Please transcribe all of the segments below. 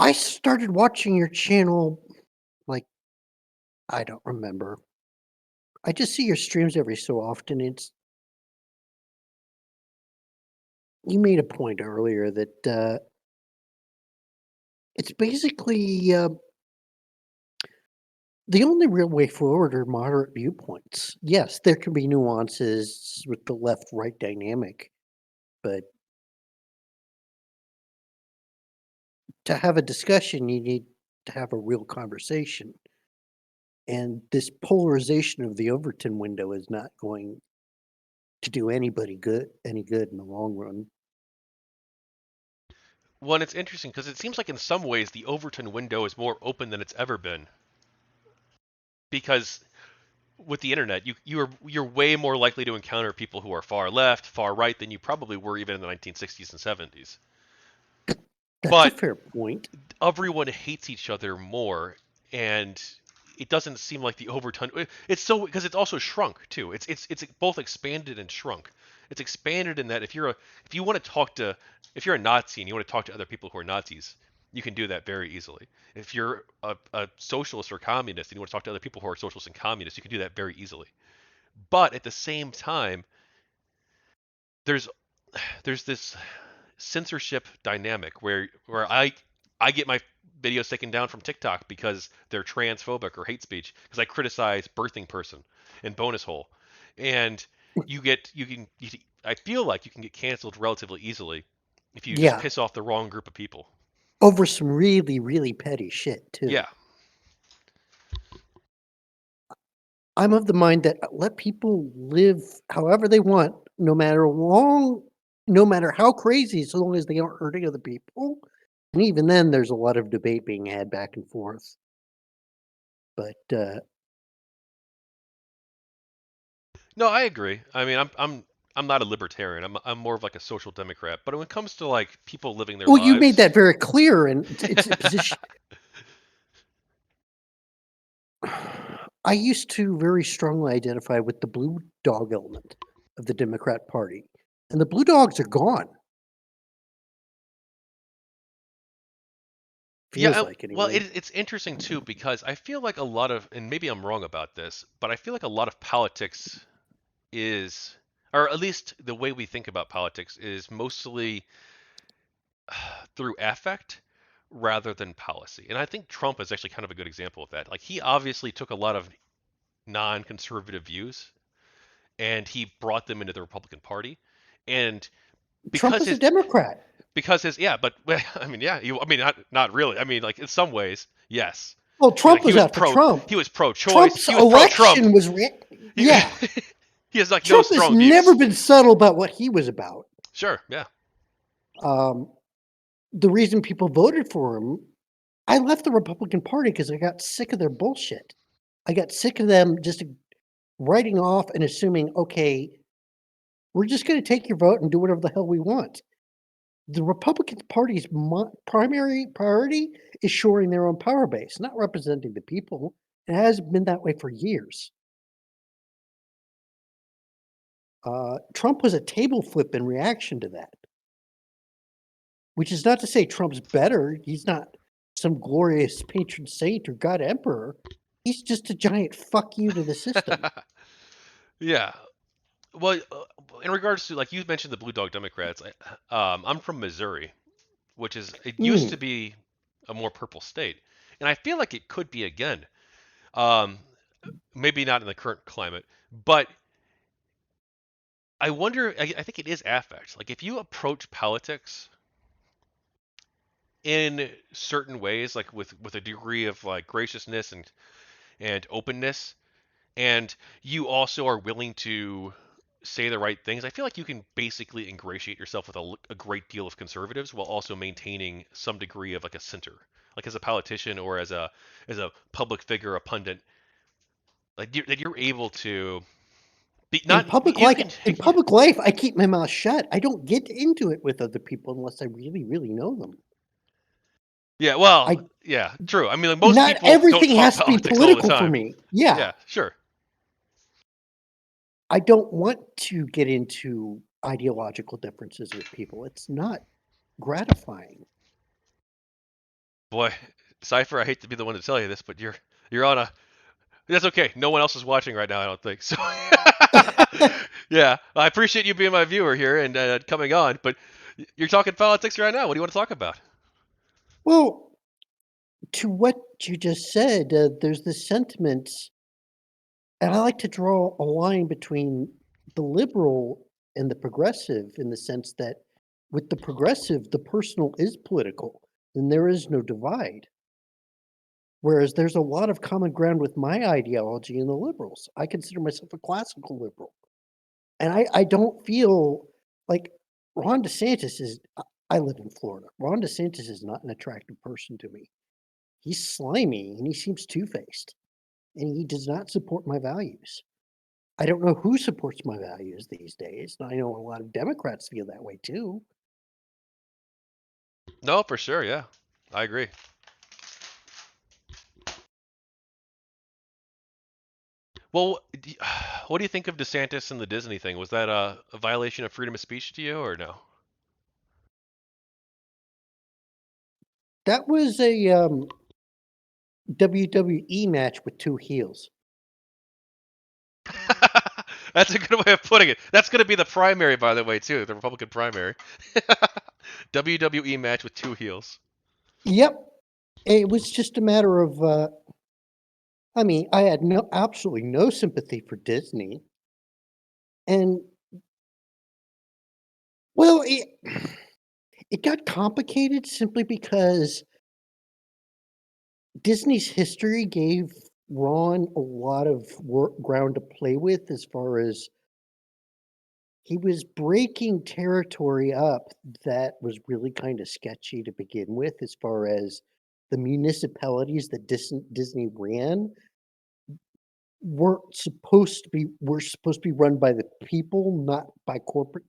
I started watching your channel, like, I don't remember. I just see your streams every so often. You made a point earlier that it's basically the only real way forward are moderate viewpoints. Yes, there can be nuances with the left-right dynamic, but to have a discussion, you need to have a real conversation. And this polarization of the Overton window is not going to do any good in the long run. Well, and it's interesting because it seems like in some ways the Overton window is more open than it's ever been. Because with the internet, you're way more likely to encounter people who are far left, far right than you probably were even in the 1960s and 70s. That's a But fair point. everyone hates each other more, and it doesn't seem like the Overton. It's so because it's also shrunk too. It's both expanded and shrunk. It's expanded in that if you want to talk to if you're a Nazi and you want to talk to other people who are Nazis, you can do that very easily. If you're a socialist or communist and you want to talk to other people who are socialists and communists, you can do that very easily. But at the same time, there's there's this censorship dynamic where I get my videos taken down from TikTok because they're transphobic or hate speech because I criticize birthing person and bonus hole, and I feel like you can get canceled relatively easily if you just Yeah, piss off the wrong group of people. over some really, really petty shit too. Yeah. I'm of the mind that let people live however they want, no matter how crazy, so long as they aren't hurting other people. And even then, there's a lot of debate being had back and forth. But No, I agree. I mean, I'm not a libertarian. I'm more of like a social democrat. But when it comes to like people living their well, you made lives, that very clear, and it's a position. I used to very strongly identify with the blue dog element of the Democrat Party, and the blue dogs are gone. yeah, Feels like well, anyway. it's interesting too because I feel like a lot of, and maybe I'm wrong about this, but I feel like a lot of politics is, or at least the way we think about politics is mostly through affect rather than policy. And I think Trump is actually kind of a good example of that. Like he obviously took a lot of non-conservative views and he brought them into the Republican Party, and Trump because is a his Democrat. yeah, but I mean, yeah, I mean, not really. I mean, like in some ways, yes. Well, Trump He was was after Trump. he was pro-choice. Trump's He was pro-Trump. election was, He yeah. he has like no Trump has strong never views. been subtle about what he was about. Sure, yeah. Um, the reason people voted for him, I left the Republican Party because I got sick of their bullshit. I got sick of them just writing off and assuming, okay, we're just going to take your vote and do whatever the hell we want. The Republican Party's primary priority is shoring their own power base, not representing the people. It has been that way for years. Trump was a table flip in reaction to that, which is not to say Trump's better. He's not some glorious patron saint or god emperor. He's just a giant fuck you to the system. Yeah. Well, in regards to like you mentioned the Blue Dog Democrats, I'm from Missouri, which is it used Mm. to be a more purple state, and I feel like it could be again. Um, Maybe not in the current climate, but I wonder. I think it is affect. Like if you approach politics in certain ways, like with a degree of like graciousness and openness, and you also are willing to say the right things, I feel like you can basically ingratiate yourself with a great deal of conservatives while also maintaining some degree of like a center, like as a politician or as a public figure, a pundit, like that you're able to be not you can. In public life, I keep my mouth shut. I don't get into it with other people unless I really, really know them. Yeah, well, I yeah, true. I mean, like most Not people don't everything talk has to be politics all the political for time. me. Yeah, Yeah, sure. I don't want to get into ideological differences with people. It's not gratifying. Boy, Cypher, I hate to be the one to tell you this, but you're on a. That's okay. No one else is watching right now, I don't think. So, yeah, I appreciate you being my viewer here and coming on. But you're talking politics right now. What do you want to talk about? Well, to what you just said, there's this sentiment, and I like to draw a line between the liberal and the progressive in the sense that with the progressive, the personal is political, and there is no divide. Whereas there's a lot of common ground with my ideology and the liberals. I consider myself a classical liberal. And I don't feel like Ron DeSantis is. I live in Florida. Ron DeSantis is not an attractive person to me. He's slimy and he seems two faced and he does not support my values. I don't know who supports my values these days. And I know a lot of Democrats feel that way too. No, for sure. Yeah, I agree. Well, what do you think of DeSantis and the Disney thing? Was that a violation of freedom of speech to you, or no? That was a WWE match with two heels. That's a good way of putting it. That's going to be the primary, by the way, too. The Republican primary. WWE match with two heels. Yep. It was just a matter of, I mean, I had absolutely no sympathy for Disney. And, well, it got complicated simply because Disney's history gave Ron a lot of ground to play with as far as he was breaking territory up that was really kind of sketchy to begin with, as far as the municipalities that Disney ran were supposed to be run by the people, not by corporate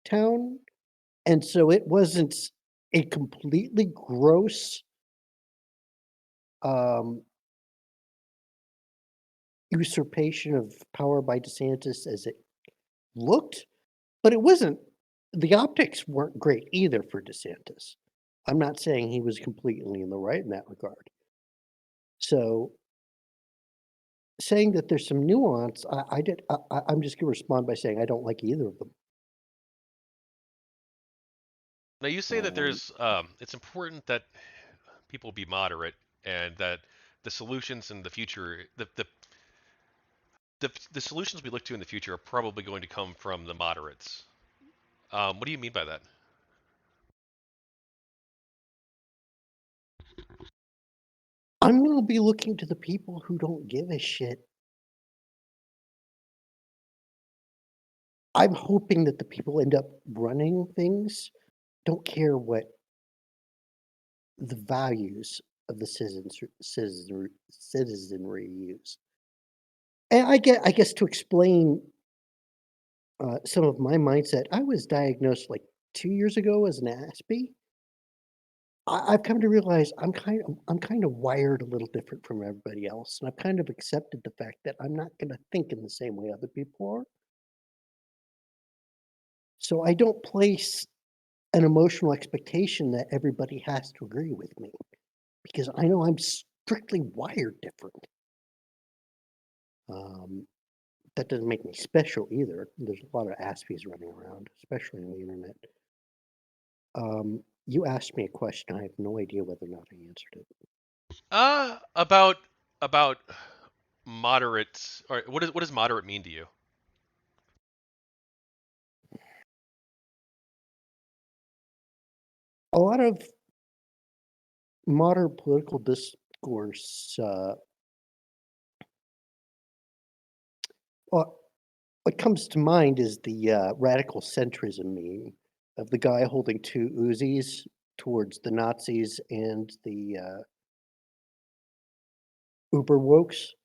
town. And so it wasn't a completely gross um, usurpation of power by DeSantis as it looked, but it wasn't. The optics weren't great either for DeSantis. I'm not saying he was completely in the right in that regard. So saying that there's some nuance, I'm just going to respond by saying I don't like either of them. Now you say that Um, there's it's important that people be moderate and that the solutions in the future the solutions we look to in the future are probably going to come from the moderates. What do you mean by that? I'm going to be looking to the people who don't give a shit. I'm hoping that the people end up running things don't care what the values of the citizenry use. And I guess to explain some of my mindset, I was diagnosed like 2 years ago as an Aspie. I've come to realize I'm kind of wired a little different from everybody else, and I've kind of accepted the fact that I'm not going to think in the same way other people are. So I don't place an emotional expectation that everybody has to agree with me because I know I'm strictly wired different. Um, that doesn't make me special either. There's a lot of Aspies running around, especially on the internet. You asked me a question. I have no idea whether or not I answered it. About moderate or what does moderate mean to you? A lot of modern political discourse, well, what comes to mind is the radical centrism meme of the guy holding two Uzis towards the Nazis and the uber wokes.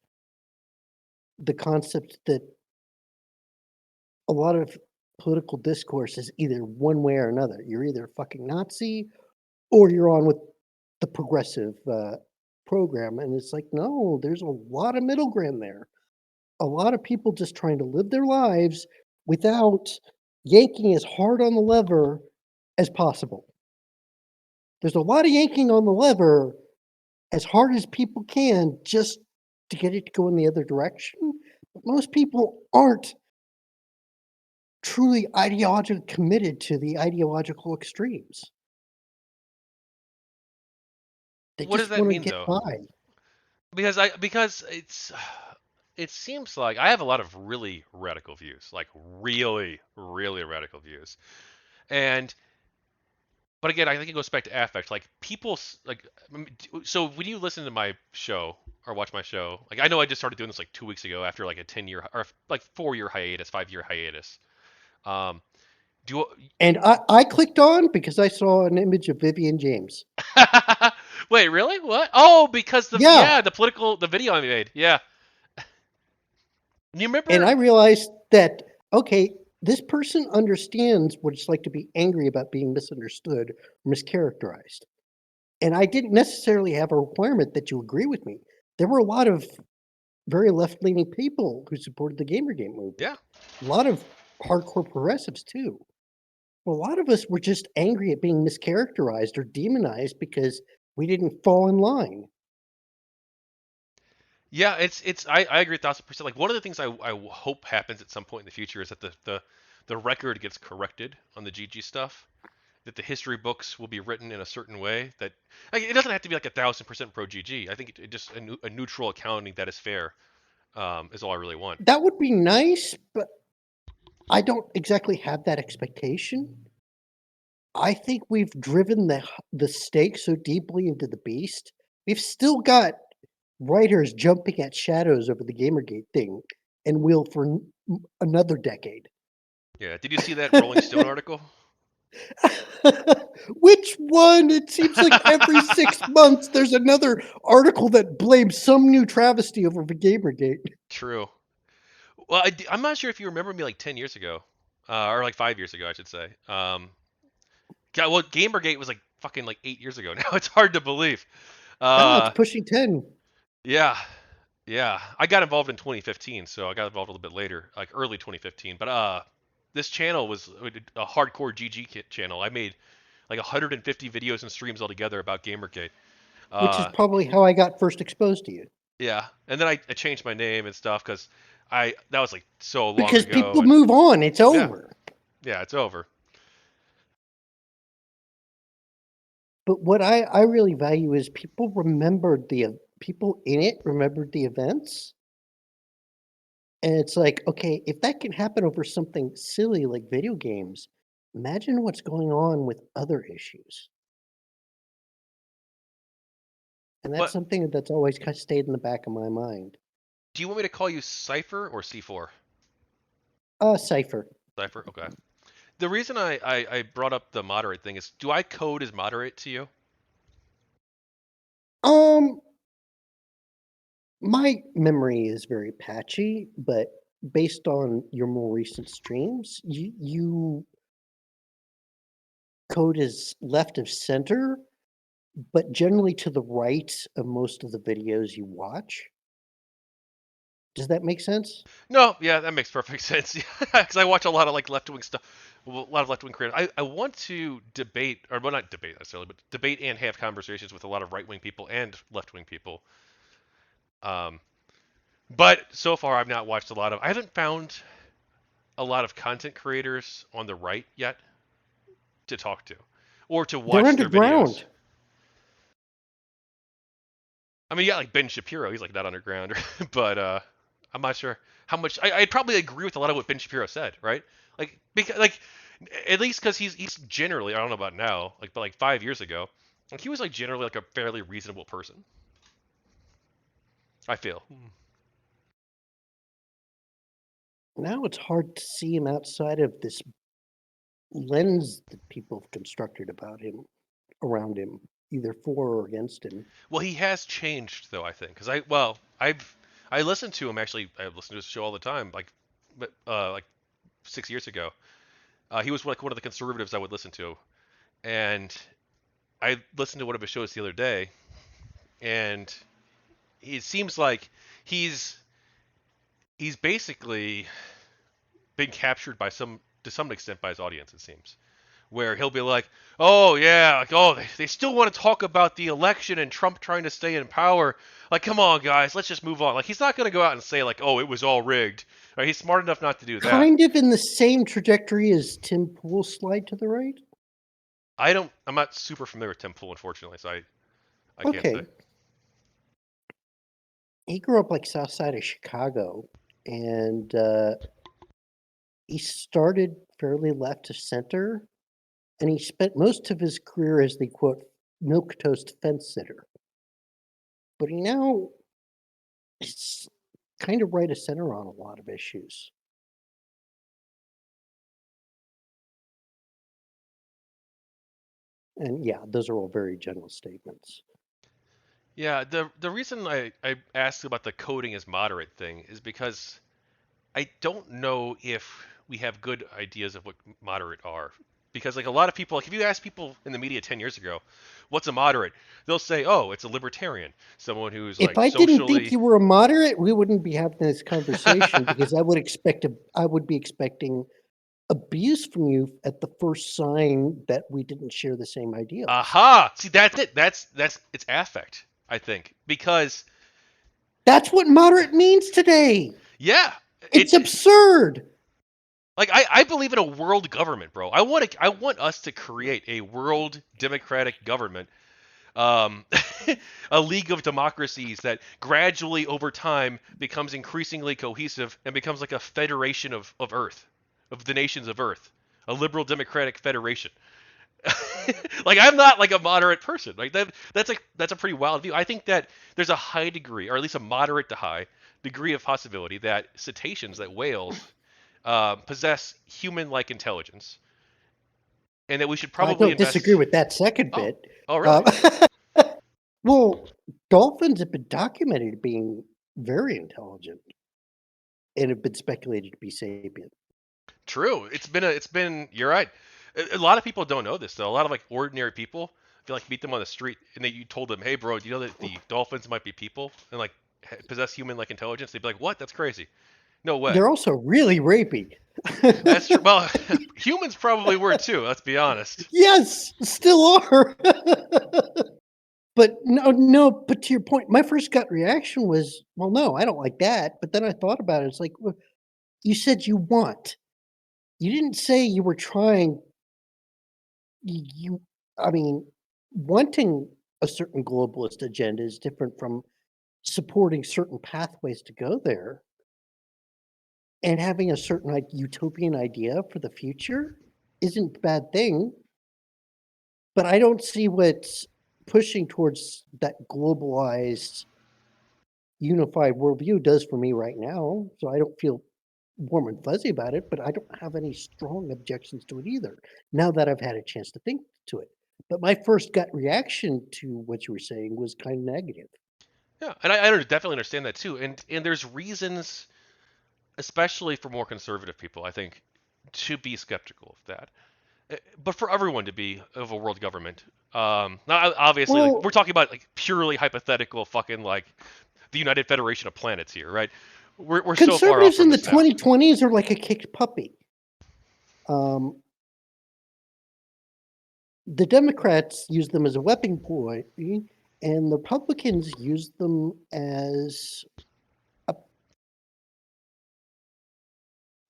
The concept that a lot of political discourse is either one way or another. You're either a fucking Nazi or you're on with the progressive program. And it's like, no, there's a lot of middle ground there. A lot of people just trying to live their lives without yanking as hard on the lever as possible. There's a lot of yanking on the lever as hard as people can just to get it to go in the other direction. But most people aren't truly ideologically committed to the ideological extremes. They What does just that want to mean get though? by. Because it seems like I have a lot of really radical views, like really, really radical views. And but again, I think it goes back to affect. Like like so when you listen to my show or watch my show, like I know I just started doing this like 2 weeks ago after like a 10 year or like 4 year hiatus, 5 year hiatus. Um, do you, And I clicked on because I saw an image of Vivian James. wait, really? What? Oh, because Yeah. the video I made. Yeah. You And I remember? realized that, okay, this person understands what it's like to be angry about being misunderstood or mischaracterized. And I didn't necessarily have a requirement that you agree with me. There were a lot of very left leaning people who supported the Gamergate movement, Yeah. a lot of hardcore progressives too. A lot of us were just angry at being mischaracterized or demonized because we didn't fall in line. Yeah, I agree 1,000%. Like one of the things I hope happens at some point in the future is that the record gets corrected on the GG stuff. That the history books will be written in a certain way that like, it doesn't have to be like 1,000% pro GG. I think it just a neutral accounting that is fair is all I really want. That would be nice, but I don't exactly have that expectation. I think we've driven the stake so deeply into the beast. We've still got writers jumping at shadows over the Gamergate thing and will for another decade. Yeah. Did you see that Rolling Stone article? Which one? It seems like every 6 months there's another article that blames some new travesty over the Gamergate. True. Well, I'm not sure if you remember me like 10 years ago, or like 5 years ago, I should say. Yeah, well, GamerGate was like fucking like 8 years ago now. It's hard to believe. Ah, it's Uh, pushing 10. yeah, yeah. I got involved in 2015, so I got involved a little bit later, like early 2015. But this channel was a hardcore GG kit channel. I made like 150 videos and streams altogether about GamerGate. Which is Uh, probably how I got first exposed to you. yeah, and then I changed my name and stuff because I that was like so long Because ago, people and move on, it's yeah, over. yeah, it's over. But what I really value is people remembered people in it remembered the events. And it's like, okay, if that can happen over something silly like video games, imagine what's going on with other issues. And that's But something that's always kind of stayed in the back of my mind. do you want me to call you Cypher or C4? Cypher. Cypher, okay. The reason I brought up the moderate thing is, do I code as moderate to you? Um, my memory is very patchy, but based on your more recent streams, you code is left of center, but generally to the right of most of the videos you watch. Does that make sense? No, yeah, that makes perfect sense. Because I watch a lot of like left wing stuff, a lot of left wing creators. I want to debate, or well, not debate necessarily, but debate and have conversations with a lot of right wing people and left wing people. Um, but so far, I've not watched a lot of. I haven't found a lot of content creators on the right yet to talk to, or to They're watch their videos. underground. I mean, yeah, like Ben Shapiro, he's like that underground, but I'm not sure how much. I'd probably agree with a lot of what Ben Shapiro said, right? Like, because like at least because he's generally, I don't know about now, like but like 5 years ago, like he was like generally like a fairly reasonable person. I feel. Now it's hard to see him outside of this lens that people have constructed about him, around him, either for or against him. Well, he has changed though, I think, because I listen to him actually. I listen to his show all the time, like 6 years ago. He was like one of the conservatives I would listen to, and I listened to one of his shows the other day, and it seems like he's he's basically been captured by some to some extent by his audience. It seems where he'll be like, "Oh yeah, like oh they still want to talk about the election and Trump trying to stay in power. Like, come on, guys, let's just move on." Like, he's not gonna go out and say like, "Oh, it was all rigged." Right? He's smart enough not to do that. Kind of in the same trajectory as Tim Pool's slide to the right. I'm not super familiar with Tim Pool, unfortunately, so I can't say. Okay, he grew up like south side of Chicago, and he started fairly left to center, and he spent most of his career as the quote milquetoast fence sitter. But he now is kind of right of center on a lot of issues. And yeah, those are all very general statements. Yeah, the reason I asked about the coding as moderate thing is because I don't know if we have good ideas of what moderate are. Because like a lot of people, like if you ask people in the media 10 years ago, what's a moderate? They'll say, "Oh, it's a libertarian, someone who's If like I didn't think socially." you were a moderate, we wouldn't be having this conversation because I would be expecting abuse from you at the first sign that we didn't share the same ideals. Aha! See, that's it. That's it's affect, I think, because That's what moderate means today. yeah, It's it absurd. like I believe in a world government, bro. I want us to create a world democratic government, um, a league of democracies that gradually over time becomes increasingly cohesive and becomes like a federation of Earth, of the nations of Earth, a liberal democratic federation. Like I'm not like a moderate person. Like that's a pretty wild view. I think that there's a high degree, or at least a moderate to high degree of possibility that cetaceans, that whales, possess human-like intelligence, and that we should I probably don't disagree invest. with that second Oh, bit. oh, really? Um, well, dolphins have been documented being very intelligent and have been speculated to be sapient. True. It's been. You're right. A lot of people don't know this though. A lot of like ordinary people, if you like meet them on the street and you told them, "Hey, bro, do you know that the dolphins might be people and like possess human-like intelligence?" They'd be like, "What? That's crazy. No way." They're also really rapey. That's true. Well, humans probably were too. Let's be honest. Yes, still are. But no, but to your point, my first gut reaction was, well, no, I don't like that. But then I thought about it. It's like, well, you said you want. You didn't say you were trying. You, I mean, wanting a certain globalist agenda is different from supporting certain pathways to go there and having a certain like utopian idea for the future isn't a bad thing. But I don't see what's pushing towards that globalized, unified worldview does for me right now. So I don't feel warm and fuzzy about it, but I don't have any strong objections to it either. Now that I've had a chance to think to it. But my first gut reaction to what you were saying was kind of negative. Yeah, and definitely understand that too. And there's reasons, especially for more conservative people, I think, to be skeptical of that. But for everyone to be of a world government, now obviously, like we're Well, talking about like purely hypothetical, fucking like the United Federation of Planets here, right? We're so far off conservatives from in the this now. 2020s are like a kicked puppy. Um, the Democrats use them as a weapon ploy, and the Republicans use them as a,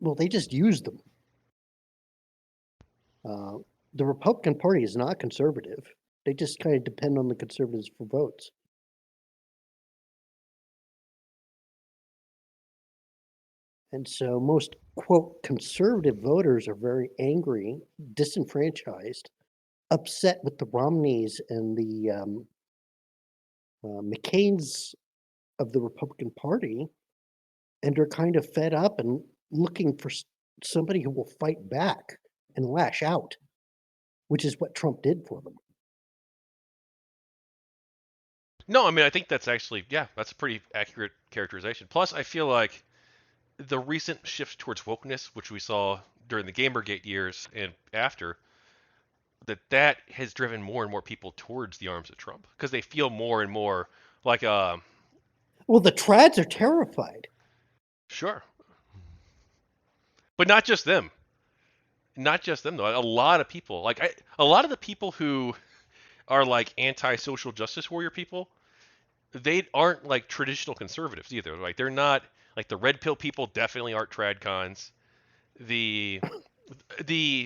well, they just use them. Uh, the Republican Party is not conservative. They just kind of depend on the conservatives for votes. And so most, quote, conservative voters are very angry, disenfranchised, upset with the Romneys and the McCain's of the Republican Party, and are kind of fed up and looking for somebody who will fight back and lash out, which is what Trump did for them. No, I mean I think that's actually yeah, that's a pretty accurate characterization. Plus, I feel like the recent shift towards wokeness, which we saw during the GamerGate years and after, that has driven more and more people towards the arms of Trump because they feel more and more like Well, the trads are terrified. sure, but not just them. not just them though. A lot of people, a lot of the people who are like anti-social justice warrior people, they aren't like traditional conservatives either. Like they're not like the red pill people. Definitely aren't trad cons. The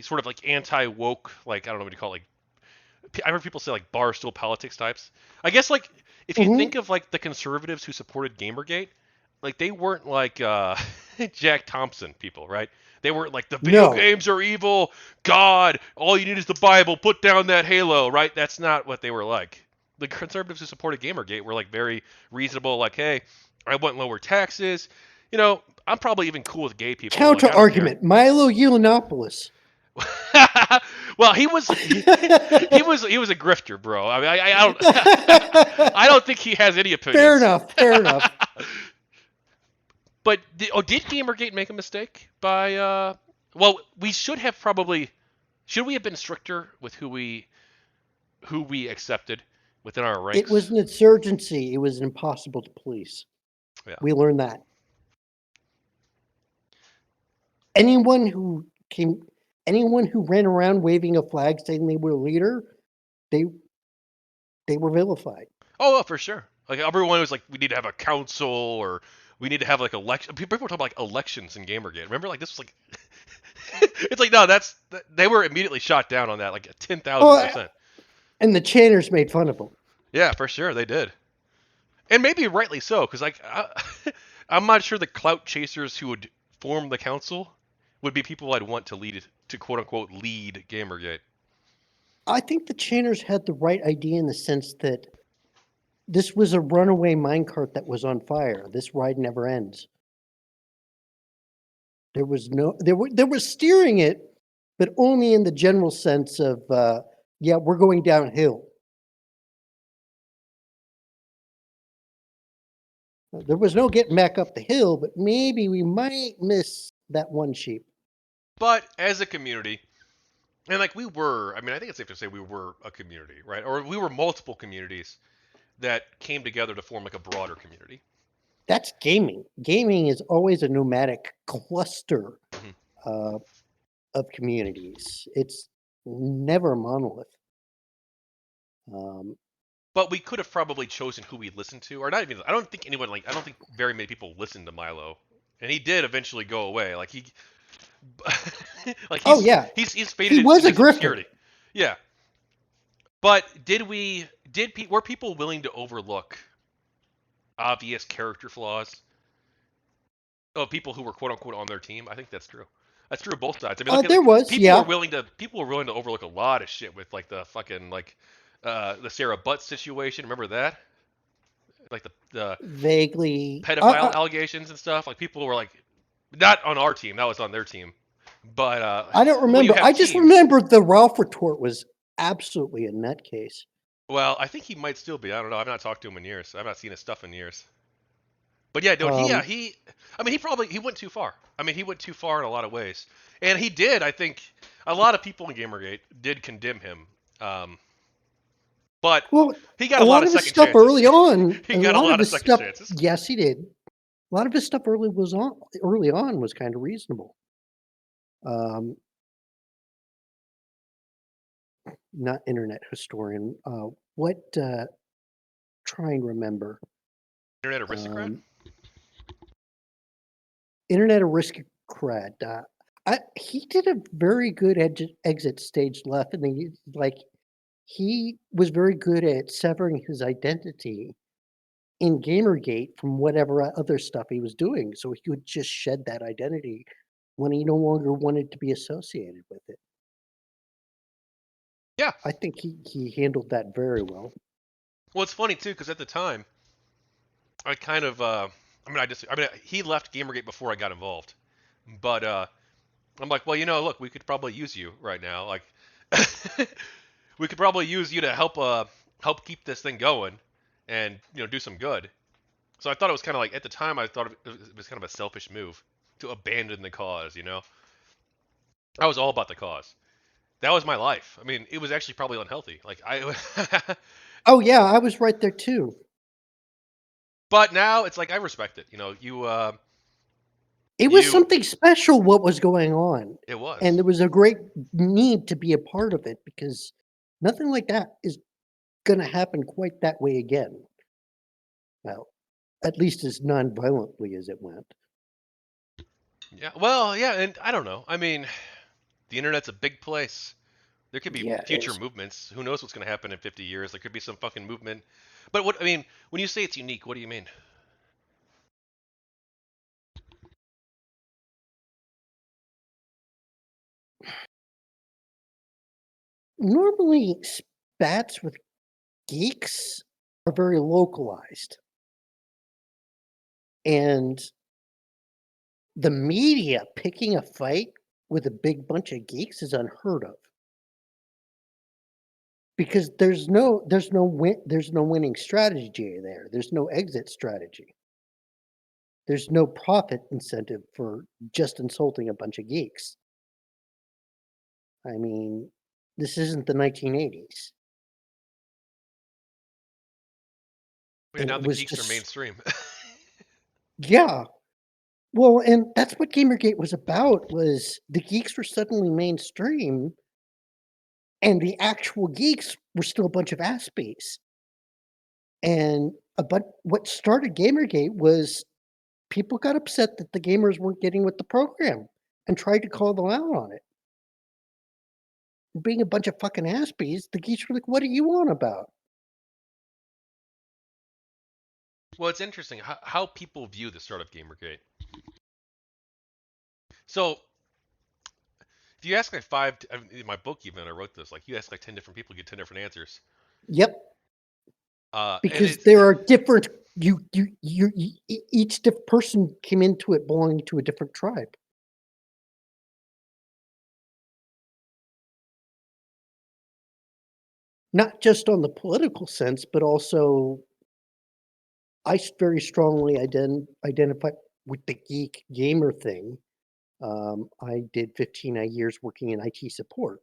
sort of like anti woke, like I don't know what you call it, like I heard people say like barstool politics types. I guess like if you think Hmm. of like the conservatives who supported Gamergate, like they weren't like Jack Thompson people, right? They weren't like the video No. games are evil, God, all you need is the Bible, put down that Halo, right? That's not what they were like. The conservatives who supported Gamergate were like very reasonable, like, hey, I want lower taxes. I'm probably even cool with gay people. Like, Counter I don't care. argument. Milo Yiannopoulos. Well, he was a grifter, bro. I mean, I don't I don't think he has any Fair opinions. enough. Fair enough. But did Gamergate make a mistake by well, we should we have been stricter with who we accepted within our It was ranks? an insurgency. It was impossible to police. Yeah. We learned that. Anyone who came, anyone who ran around waving a flag saying they were a leader, they they were vilified. Oh, for sure. Like everyone was like, we need to have a council or we need to have like election. People were talking about like elections in Gamergate. Remember, like this was like, it's like no, they were immediately shot down on that, like 10,000 Oh, percent. and the chanters made fun of them. Yeah, for sure they did, and maybe rightly so, because like I'm not sure the clout chasers who would form the council would be people I'd want to lead to quote unquote lead Gamergate. I think the chanters had the right idea in the sense that this was a runaway minecart that was on fire. This ride never ends. There was no, there was steering it, but only in the general sense of, yeah, we're going downhill. There was no getting back up the hill, but maybe we might miss that one sheep. But as a community, and like I mean, I think it's safe to say we were a community, right? Or we were multiple communities that came together to form like a broader community. That's gaming. Gaming is always a nomadic cluster Mhm. uh, of communities. It's never a monolith. Um, But we could have probably chosen who we listened to, or not even. I don't think very many people listened to Milo, and he did eventually go away. Like he, like oh yeah, he's he faded was a into grifter. obscurity. Yeah, but were people willing to overlook obvious character flaws of people who were quote unquote on their team? I think that's true. That's true of both sides. I mean, look at There like was, yeah. people were willing to overlook a lot of shit with like the fucking like the Sarah Butt situation. Remember that? Like the Vaguely. pedophile allegations and stuff. Like people were like, not on our team. That was on their team. But I don't when you remember. have I just teams, remember the Ralph retort was absolutely a nutcase. well, I think he might still be. I don't know. I've not talked to him in years. I've not seen his stuff in years. But yeah, dude, Um, I mean, he went too far. I mean, he went too far in a lot of ways, and he did. I think a lot of people in GamerGate did condemn him. Um, but well, he got a a lot lot of of his second stuff chances. early on, He a got a lot of lot of his second stuff, chances. yes, he did. A lot of his stuff early on was kind of reasonable. Um, not internet historian. What? Try and remember. Internet aristocrat. Um, internet aristocrat. He did a very good exit stage left, and he was very good at severing his identity in Gamergate from whatever other stuff he was doing, so he would just shed that identity when he no longer wanted to be associated with it. Yeah. I think he handled that very well. Well, it's funny too because at the time, I kind of I mean he left Gamergate before I got involved, but I'm like, well, look, we could probably use you right now. Like, we could probably use you to help keep this thing going, and do some good. So I thought it was kind of like at the time I thought it was kind of a selfish move to abandon the cause. I was all about the cause. That was my life. I mean, it was actually probably unhealthy. Like Oh yeah, I was right there too. but now it's like I respect it. You It was You something special what was going on, it and was. there was a great need to be a part of it because nothing like that is gonna happen quite that way again. Well, at least as non-violently as it went. Yeah. Well, yeah, and I don't know. I mean, the internet's a big place. There could be Yeah, it future is. movements. Who knows what's going to happen in 50 years? There could be some fucking movement. But what I mean, when you say it's unique, what do you mean? Normally, spats with geeks are very localized, and the media picking a fight with a big bunch of geeks is unheard of because there's no winning strategy there. There's no exit strategy. There's no profit incentive for just insulting a bunch of geeks. I mean, this isn't the 1980s, Yeah, and now it the was geeks are just mainstream. yeah. Well, and that's what GamerGate was about. Was the geeks were suddenly mainstream, and the actual geeks were still a bunch of ass-beats. And but what started GamerGate was people got upset that the gamers weren't getting with the program and tried to call them out on it. Being a bunch of fucking ass-beats, the geeks were like, "What are you on about?" Well, it's interesting how people view the start of Gamergate. So, if you ask like in my book even I wrote this, like you ask like 10 different people, you get 10 different answers. Yep, And because it's there are different each person came into it belonging to a different tribe. Not just on the political sense, but also very strongly identify with the geek gamer thing. I did 15 years working in IT support.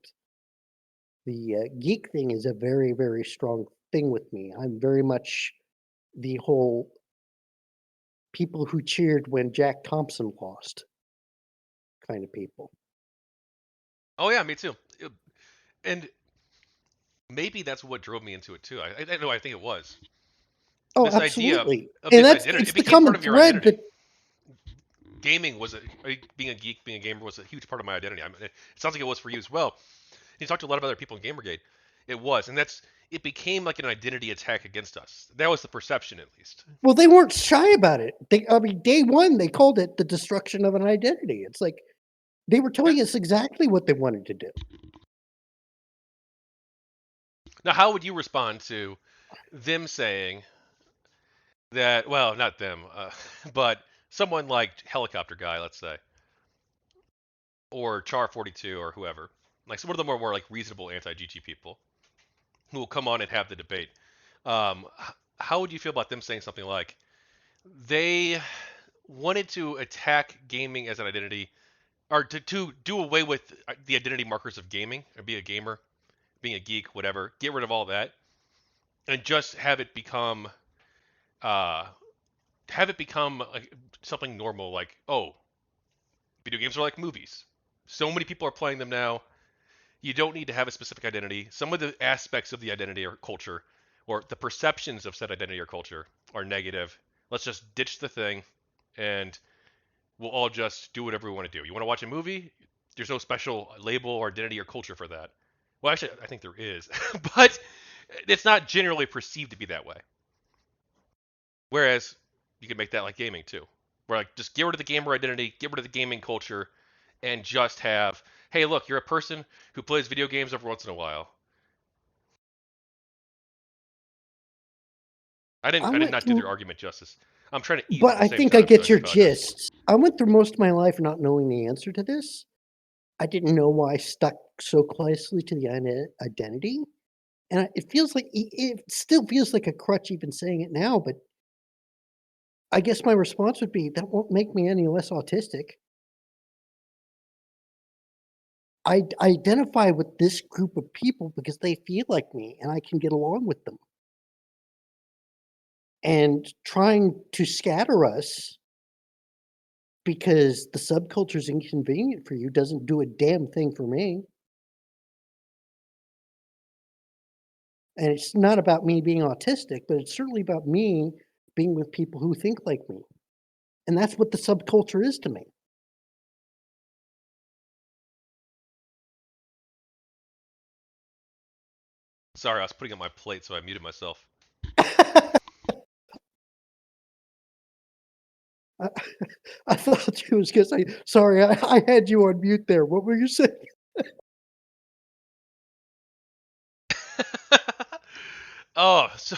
The geek thing is a very, very strong thing with me. I'm very much the whole people who cheered when Jack Thompson lost kind of people. oh yeah, me too. And maybe that's what drove me into it too. I know I think it was Oh, this idea absolutely. of And this that's identity. it's It the became part common of your thread identity. that Gaming was being a geek, being a gamer was a huge part of my identity. I mean, it sounds like it was for you as well. You talked to a lot of other people in Gamergate. It was, and it became like an identity attack against us. That was the perception, at least. well, they weren't shy about it. I mean, day one, they called it the destruction of an identity. It's like they were Yeah. telling us exactly what they wanted to do. Now, how would you respond to them saying that? Well, not them, but someone like Helicopter Guy, let's say, or Char 42 or whoever, like some of them are more like reasonable anti-GG people who will come on and have the debate. Um, how would you feel about them saying something like they wanted to attack gaming as an identity, or to do away with the identity markers of gaming, or be a gamer, being a geek, whatever, get rid of all that, and just uh, have it become like something normal, like oh, video games are like movies. So many people are playing them now. You don't need to have a specific identity. Some of the aspects of the identity or culture, or the perceptions of said identity or culture, are negative. Let's just ditch the thing, and we'll all just do whatever we want to do. You want to watch a movie? There's no special label or identity or culture for that. Well, actually, I think there is, but it's not generally perceived to be that way. Whereas you can make that like gaming too, where like just get rid of the gamer identity, get rid of the gaming culture, and just have, hey, look, you're a person who plays video games every once in a while. I did went not do their through argument justice. I'm trying to eat at but the I same think I time, so I get should your apologize. gist. I went through most of my life not knowing the answer to this. I didn't know why I stuck so closely to the identity, and it feels like it still feels like a crutch even saying it now, but I guess my response would be, "That won't make me any less autistic." I identify with this group of people because they feel like me, and I can get along with them. And trying to scatter us because the subculture is inconvenient for you doesn't do a damn thing for me. And it's not about me being autistic, but it's certainly about me being with people who think like me. And that's what the subculture is to me. Sorry, I was putting up my plate, so I muted myself. I, I thought you was going to say, sorry, I had you on mute there. What were you saying? Oh, so,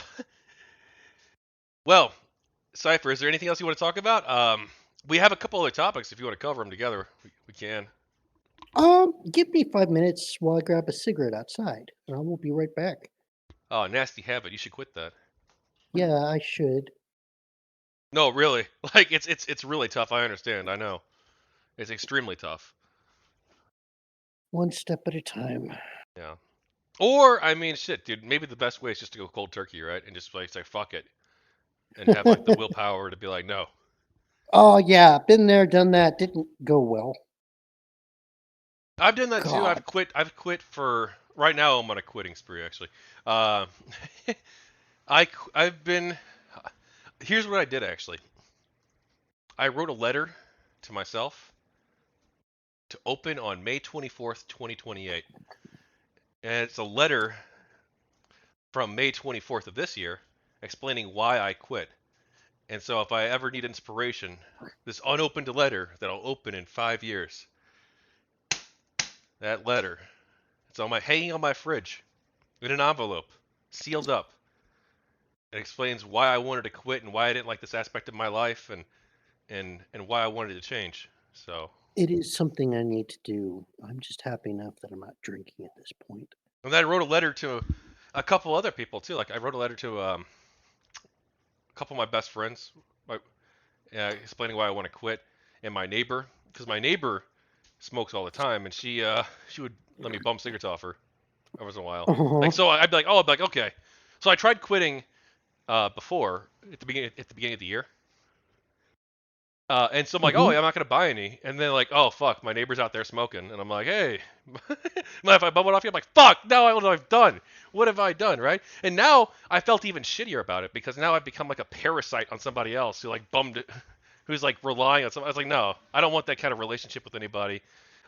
well, Cypher, is there anything else you want to talk about? We have a couple other topics. If you want to cover them together, we can. Give me 5 minutes while I grab a cigarette outside, and I will be right back. Oh, nasty habit. You should quit that. Yeah, I should. No, really. Like it's really tough. I understand. I know. It's extremely tough. One step at a time. Yeah. Or I mean, shit, dude. Maybe the best way is just to go cold turkey, right? And just like say fuck it, and have like the willpower to be like, no. Oh, yeah, been there, done that. Didn't go well. I've done that too. God. I've quit for right now. I'm on a quitting spree actually. Uh, I've been. Here's what I did actually. I wrote a letter to myself to open on May 24th, 2028, and it's a letter from May 24th of this year explaining why I quit. And so if I ever need inspiration, this unopened letter that I'll open in 5 years, that letter, it's on my hanging on my fridge in an envelope, sealed up. It explains why I wanted to quit and why I didn't like this aspect of my life and why I wanted to change. So, It is something I need to do. I'm just happy enough that I'm not drinking at this point. and then I wrote a letter to a couple other people too. Like I wrote a letter to a couple of my best friends, my, explaining why I want to quit, and my neighbor, because my neighbor smokes all the time, and she would let me bum cigarettes off her every once in a while. Uh-huh. Like so, I'd be like, okay. So I tried quitting before at the beginning of the year. And so I'm like, oh, Hmm. yeah, I'm not gonna buy any. And then like, oh fuck, my neighbor's out there smoking, and I'm like, hey, mind if I bum it off you? I'm like, fuck, now what have I done? What have I done, right? And now I felt even shittier about it because now I've become like a parasite on somebody else who like bummed it, who's like relying on somebody. I was like, no, I don't want that kind of relationship with anybody.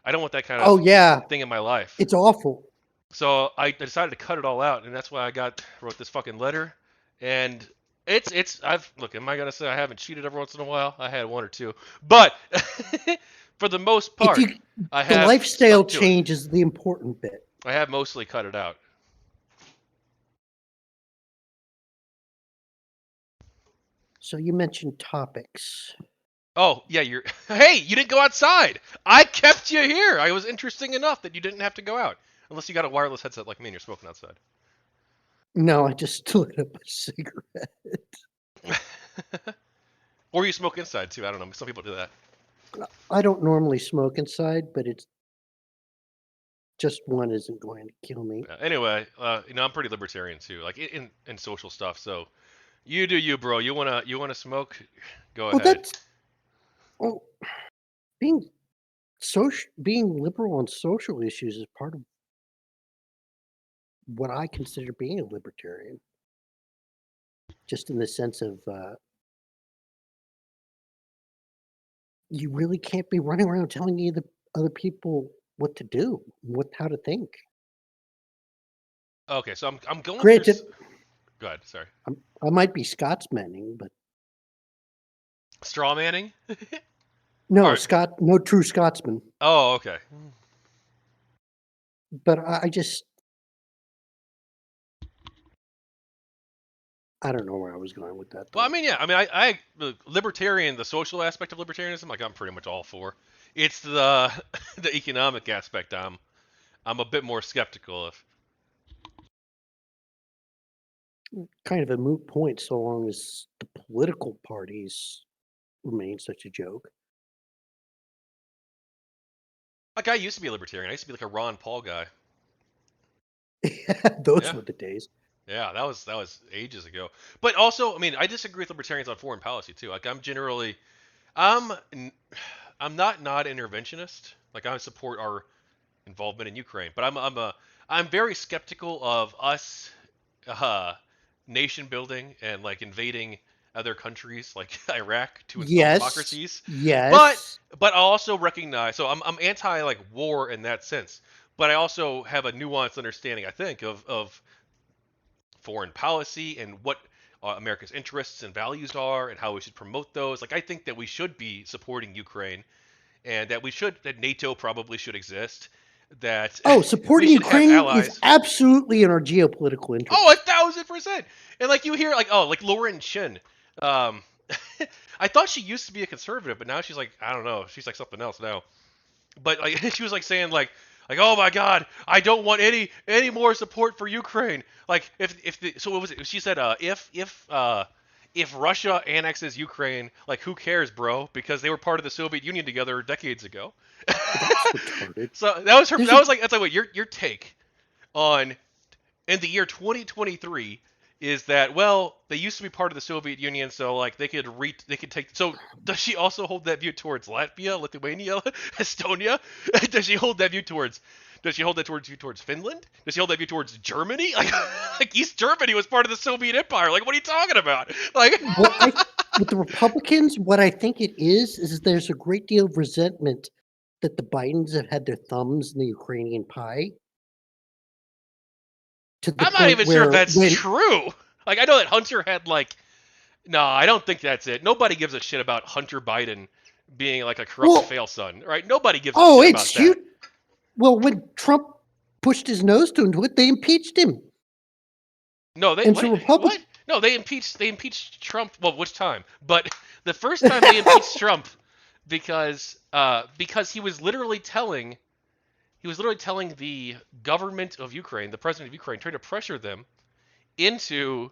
I don't want that kind Oh, of yeah, thing in my life. it's awful. So I decided to cut it all out, and that's why I wrote this fucking letter. And I've look. Am I gonna say I haven't cheated every once in a while? I had one or two, but for the most If part, you, I the have lifestyle stuck to it. change is the important bit. I have mostly cut it out. So you mentioned topics. Oh yeah, you're. Hey, you didn't go outside. I kept you here. I was interesting enough that you didn't have to go out, unless you got a wireless headset like me and you're smoking outside. No, I just lit up a cigarette. Or you smoke inside too. I don't know. Some people do that. I don't normally smoke inside, but it's just one isn't going to kill me. Anyway, I'm pretty libertarian too, like in social stuff. So you do you, bro. You wanna smoke? Go Well, ahead. that's well, being being liberal on social issues is part of what I consider being a libertarian. Just in the sense of you really can't be running around telling the other people what to do, how to think. Okay, so I'm going through. Granted, Go ahead. Sorry. I might be Scotsmaning, but Straw manning. no, Or Scott, no true Scotsman. oh, okay. But I just, I don't know where I was going with that Well, I though. mean, yeah. I mean, I the libertarian, the social aspect of libertarianism, like I'm pretty much all for. It's the the economic aspect. I'm a bit more skeptical of. Kind of a moot point so long as the political parties remain such a joke. Like I used to be a libertarian. I used to be like a Ron Paul guy. Those Yeah. were the days. Yeah, that was ages ago. But also, I mean, I disagree with libertarians on foreign policy too. Like I'm generally, I'm I'm not interventionist. Like I support our involvement in Ukraine, but I'm very skeptical of us uh, nation building and like invading other countries like Iraq to install Yes, democracies. But yes. I also recognize, so I'm anti like war in that sense, but I also have a nuanced understanding, I think, of foreign policy and what America's interests and values are and how we should promote those. Like I think that we should be supporting Ukraine and that NATO probably should exist, that Oh, we supporting should have Ukraine is allies. absolutely in our geopolitical Oh, interest. 1,000%. And like you hear like like Lauren Chin. Um, I thought she used to be a conservative, but now she's like I don't know. She's like something else now. But like she was like saying like oh my God, I don't want any more support for Ukraine. Like so what was it? She said if Russia annexes Ukraine, like who cares, bro? Because they were part of the Soviet Union together decades ago. That's retarded. So that was her. There's That a was like that's like what your take on in the year 2023 is that well they used to be part of the Soviet Union, so like they could take. So does she also hold that view towards Latvia, Lithuania, Estonia? Does she hold that view towards? Does she hold that towards Finland? Does she hold that view towards Germany? Like, like East Germany was part of the Soviet Empire. Like, what are you talking about? Like, what I with the Republicans, what I think it is there's a great deal of resentment that the Bidens have had their thumbs in the Ukrainian pie to the I'm not point even sure if where that's when true. Like, I know that Hunter had like no, I don't think that's it. Nobody gives a shit about Hunter Biden being like a corrupt well, fail son, right? Nobody gives a oh, shit it's about that. huge. Well, when Trump pushed his nose to it, they impeached him. No, they And so what? No, they impeached Trump. Well, which time? But the first time they impeached Trump because he was literally telling the government of Ukraine, the president of Ukraine, trying to pressure them into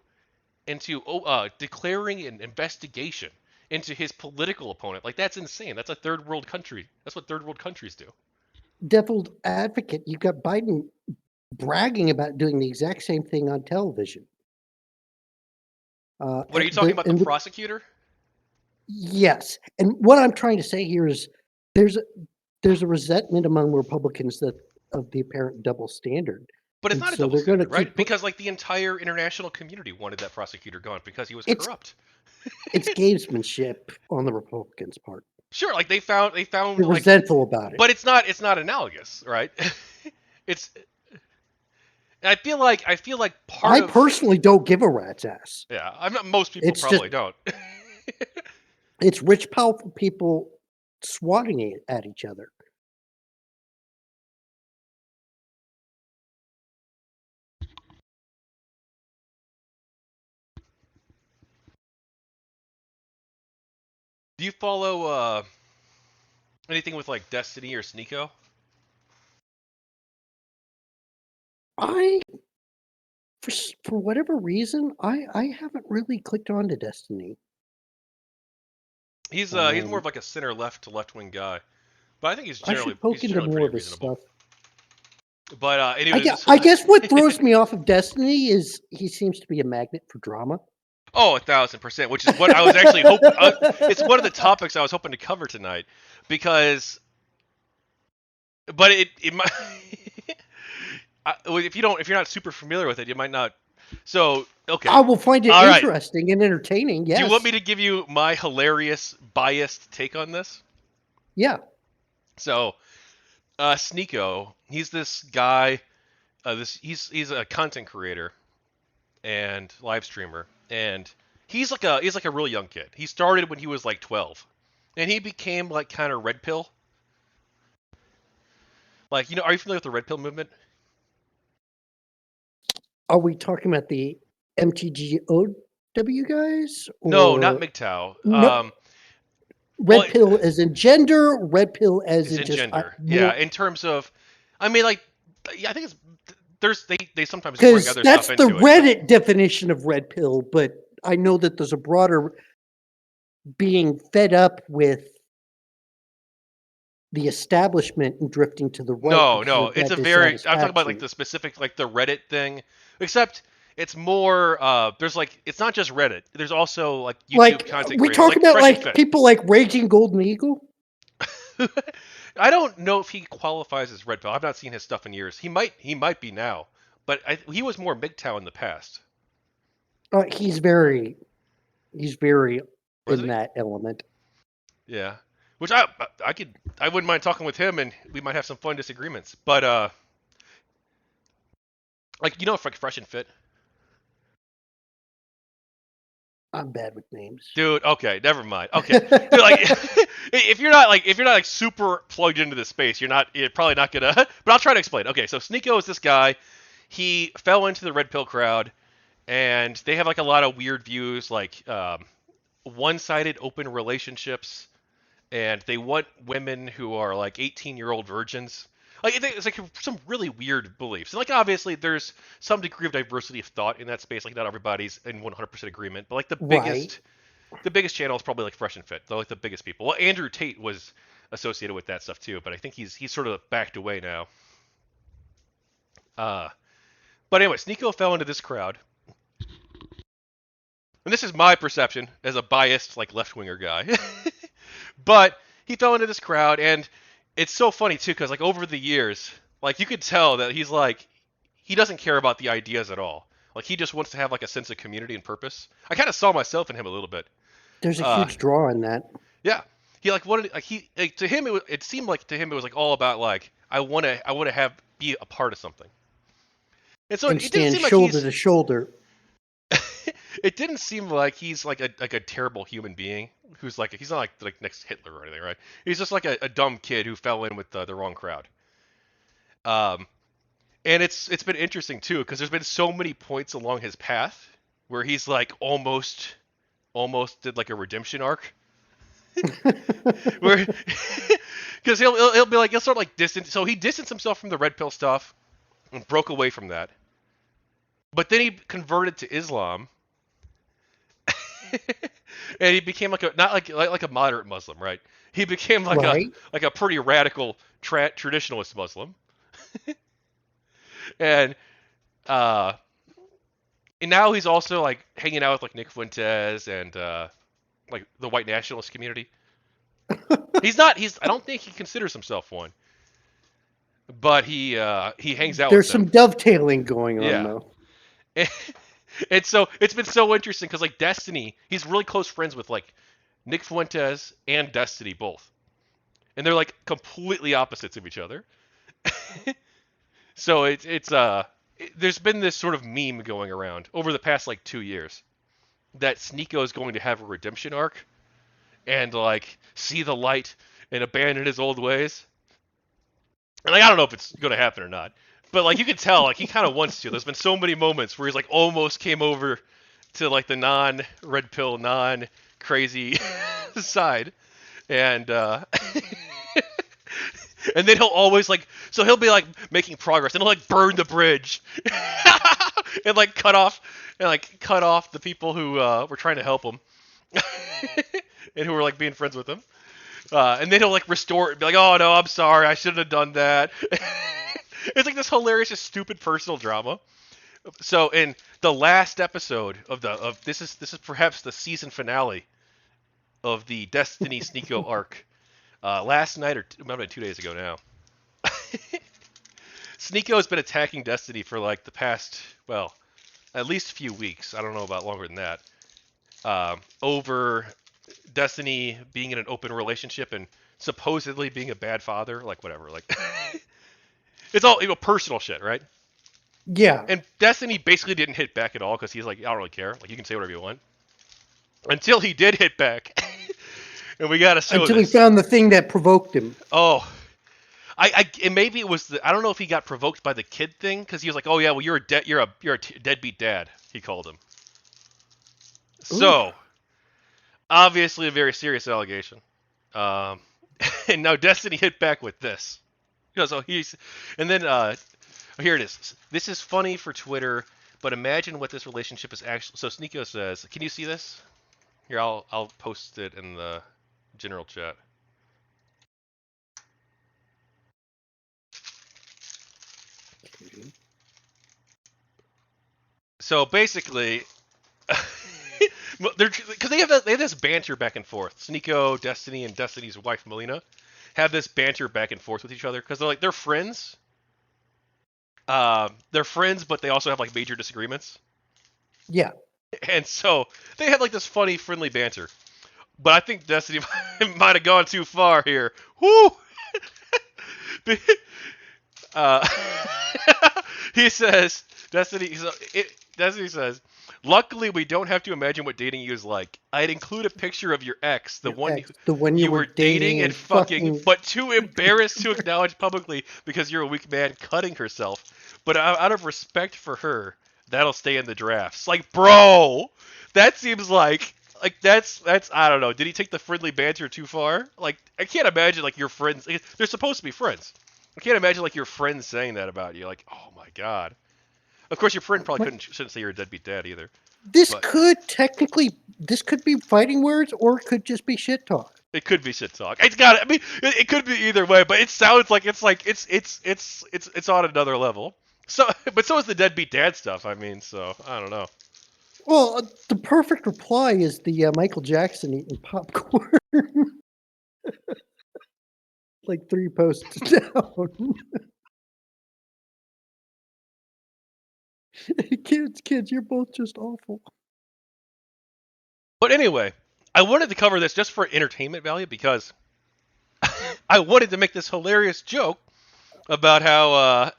declaring an investigation into his political opponent. Like that's insane. That's a third world country. That's what third world countries do. devil's advocate, you've got Biden bragging about doing the exact same thing on television. What are you talking about? The And prosecutor? yes, and what I'm trying to say here is there's a, there's a resentment among Republicans that of the apparent double standard, But it's and not a so double they're going to standard, right? keep put. Because like the entire international community wanted that prosecutor gone because he was It's corrupt. it's gamesmanship on the Republicans' part. Sure, like they found They're like, resentful about it. but it's not analogous, right? it's I feel like part I of personally don't give a rat's ass. yeah. I'm not. Most people It's just probably don't. it's rich, powerful people swatting it at each other. Do you follow anything with like Destiny or Sneako? I for whatever reason, I haven't really clicked on to Destiny. He's more of like a center left to left wing guy, but I think I should poke into more generally of his reasonable. stuff. But anyway, I guess what throws me off of Destiny is he seems to be a magnet for drama. oh, 1,000%, which is what I was actually hoping. It's one of the topics I was hoping to cover tonight, because, but it might. If you're not super familiar with it, you might not. So okay, I will find it all right. interesting and entertaining. Yes. Do you want me to give you my hilarious, biased take on this? Yeah. So, Sneako, he's this guy. He's a content creator and live streamer, and he's like a really young kid. He started when he was like 12, and he became like kind of red pill. Like are you familiar with the red pill movement? Are we talking about the MTGOW guys No, not or MGTOW. no? Well, Red pill as in gender, red pill as is in in just gender. Yeah, more. in terms of, I mean, like, yeah, I think they sometimes bring Because other that's stuff the into it. Reddit definition of red pill, but I know that there's a broader being fed up with the establishment and drifting to the right No, because no, of it's that a very. I'm talking about like dissatisfaction. the specific, like the Reddit thing, except it's more. There's like it's not just Reddit. There's also like YouTube Like content we creators, talk like about Fresh and like Fit. people like Raging Golden Eagle. I don't know if he qualifies as red pill. I've not seen his stuff in years. He might be now, but he was more MGTOW in the past, He's very in wasn't he? that element. Yeah. Which I wouldn't mind talking with him, and we might have some fun disagreements. But like like Fresh and Fit, I'm bad with names. dude. Okay, never mind. Okay, dude, like if you're not like super plugged into this space, you're probably not gonna. But I'll try to explain. Okay, so Sneako is this guy. He fell into the red pill crowd, and they have like a lot of weird views, like one-sided open relationships, and they want women who are like 18-year-old virgins. Like it's like some really weird beliefs. And like obviously there's some degree of diversity of thought in that space. Like not everybody's in 100% agreement, but like the Right. biggest channel is probably like Fresh and Fit. They're like the biggest people. Well, Andrew Tate was associated with that stuff too, but I think he's sort of backed away now. Uh, but anyway, Sneako fell into this crowd, and this is my perception as a biased like left winger guy. But he fell into this crowd, and it's so funny too, because like over the years, like you could tell that he's like he doesn't care about the ideas at all. Like he just wants to have like a sense of community and purpose. I kind of saw myself in him a little bit. There's a Uh, huge draw in that. yeah, he like wanted like he like, to him it seemed like to him it was like all about like I want to have be a part of something. And so And it didn't stand seem like shoulder to shoulder. it didn't seem like he's like a terrible human being who's like he's not like next Hitler or anything, right? He's just like a dumb kid who fell in with the wrong crowd. Um, and it's been interesting too because there's been so many points along his path where he's like almost did like a redemption arc where because he'll be like he'll sort of like distance. So he distanced himself from the red pill stuff and broke away from that. But then he converted to Islam and he became like a not like a moderate Muslim, right? He became Right. like a pretty radical traditionalist Muslim, and uh, and now he's also like hanging out with like Nick Fuentes and like the white nationalist community. He's not. I don't think he considers himself one, but he hangs out with There's them. some dovetailing going on Yeah, though. and, and so it's been so interesting because like Destiny, he's really close friends with like Nick Fuentes and Destiny both, and they're like completely opposites of each other. So there's been this sort of meme going around over the past like 2 years that Sneako is going to have a redemption arc and like see the light and abandon his old ways. And like I don't know if it's going to happen or not, but like you can tell like he kind of wants to. There's been so many moments where he's like almost came over to like the non red pill, non crazy side, and and then he'll always like so he'll be like making progress and he'll like burn the bridge and like cut off the people who were trying to help him and who were like being friends with him, and then he'll like restore it and be like, oh no, I'm sorry, I shouldn't have done that. It's like this hilarious just stupid personal drama. So in the last episode of this is perhaps the season finale of the Destiny-Sneako arc, last night or maybe 2 days ago now, Sneako has been attacking Destiny for like the past, well, at least a few weeks. I don't know about longer than that. Over Destiny being in an open relationship and supposedly being a bad father, like whatever, like it's all personal shit, right? Yeah. And Destiny basically didn't hit back at all because he's like, I don't really care. Like you can say whatever you want. Until he did hit back, and we gotta show Until this. he found the thing that provoked him. Oh, and maybe it was I don't know if he got provoked by the kid thing because he was like, oh yeah, well you're a deadbeat dad. He called him. Ooh. So obviously a very serious allegation. Um, and now Destiny hit back with this. So he's and then here it is. This is funny for Twitter, but imagine what this relationship is actually. So Sneako says, can you see this? Here, I'll post it in the general chat. So basically, because they have this banter back and forth. Sneako, Destiny, and Destiny's wife Melina, have this banter back and forth with each other because they're friends. They're friends, but they also have like major disagreements, Yeah. and so they had like this funny, friendly banter. But I think Destiny might have gone too far here. Whoo! uh, he says, Destiny says, luckily we don't have to imagine what dating you is like. I'd include a picture of your ex, the Your one ex, the one you you were were dating and fucking, fucking. but too embarrassed to acknowledge publicly because you're a weak man cutting herself. But out of respect for her, that'll stay in the drafts. Like, bro, that seems like that's I don't know. Did he take the friendly banter too far? Like, I can't imagine like your friends. They're supposed to be friends. I can't imagine like your friends saying that about you. Like, oh my god. Of course, your friend probably shouldn't say you're a deadbeat dad either. This But this could be fighting words, or it could just be shit talk. it could be shit talk. It's got. I mean, it could be either way. But it sounds like it's on another level. So, but so is the deadbeat dad stuff. I mean, so I don't know. Well, the perfect reply is the Michael Jackson eating popcorn, like 3 posts down. Kids, you're both just awful. But anyway, I wanted to cover this just for entertainment value because I wanted to make this hilarious joke about how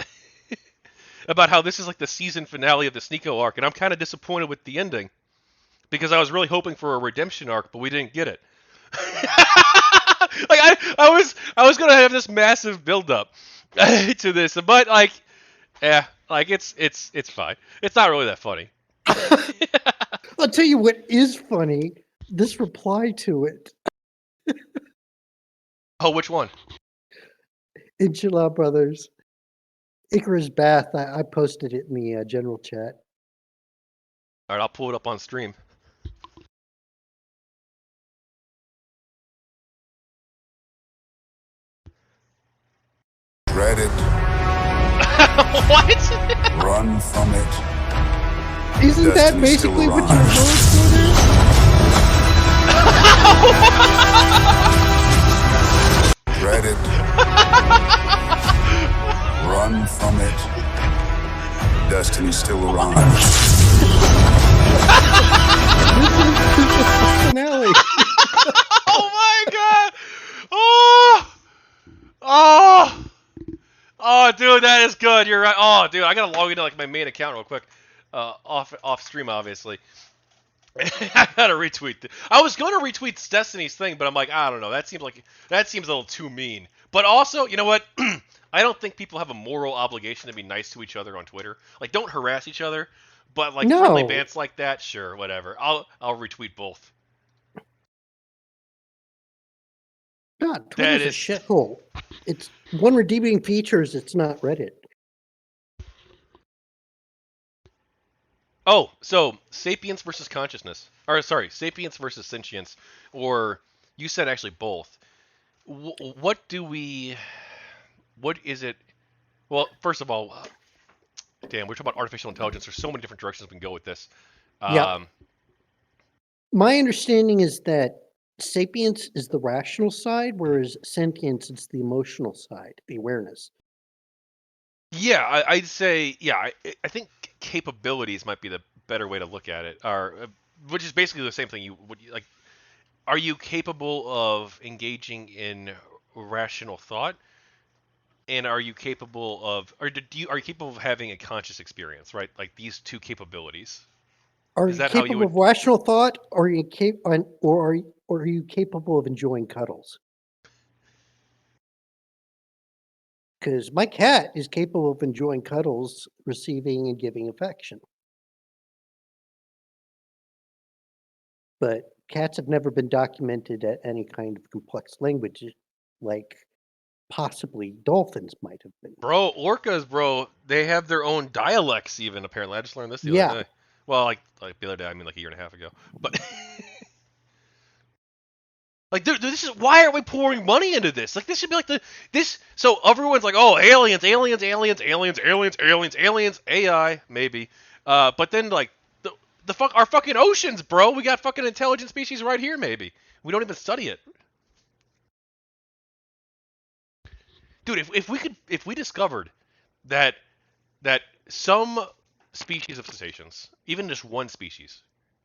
about how this is like the season finale of the Sneako arc, and I'm kind of disappointed with the ending because I was really hoping for a redemption arc, but we didn't get it. Like I was gonna have this massive build up to this, but like, yeah, like it's fine. It's not really that funny. I'll tell you what is funny. This reply to it, Oh, which one? Inshallah Brothers, Icarus Bath. I posted it in the general chat. All right, I'll pull it up on stream. Dread it. What? Run from it. Isn't that Destiny basically still what your arrives. vote Dread it. Run from it. Destiny still arrives. finale? Oh my god! Oh! Oh! Oh, dude, that is good. You're right. Oh, dude, I gotta log into like my main account real quick, off stream, obviously. I gotta retweet. I was gonna retweet Destiny's thing, but I'm like, I don't know. That seems a little too mean. But also, you know what? I don't think people have a moral obligation to be nice to each other on Twitter. Like, don't harass each other. But like friendly No. bants like that, sure, whatever. I'll retweet both. God, Twitter's a is- shithole. It's one redeeming feature is it's not Reddit. Oh, so sapience versus consciousness, or sorry, sapience versus sentience, or you said actually both. What is it? Well, first of all, damn, we're talking about artificial intelligence. There's so many different directions we can go with this. Yeah. My understanding is that sapience is the rational side, whereas sentience is the emotional side, the awareness. Yeah, I'd say, yeah, I think capabilities might be the better way to look at it, or which is basically the same thing. Like, are you capable of engaging in rational thought? And are you capable of, or are you capable of having a conscious experience, right? Like these two capabilities. Are Is you that how you capable would? of rational thought, or are you capable of enjoying cuddles? Because my cat is capable of enjoying cuddles, receiving and giving affection. But cats have never been documented at any kind of complex language like possibly dolphins might have been. Bro, orcas, bro, they have their own dialects even, apparently. I just learned this the Yeah. other day. Well, like the other day, I mean like a year and a half ago. But like, dude, this is why are we pouring money into this? Like, this should be like so everyone's like, oh, aliens, aliens, aliens, aliens, aliens, aliens, aliens, AI, maybe. But then like the fuck our fucking oceans, bro. We got fucking intelligent species right here, maybe. We don't even study it. dude, if we discovered that some species of cetaceans, even just one species,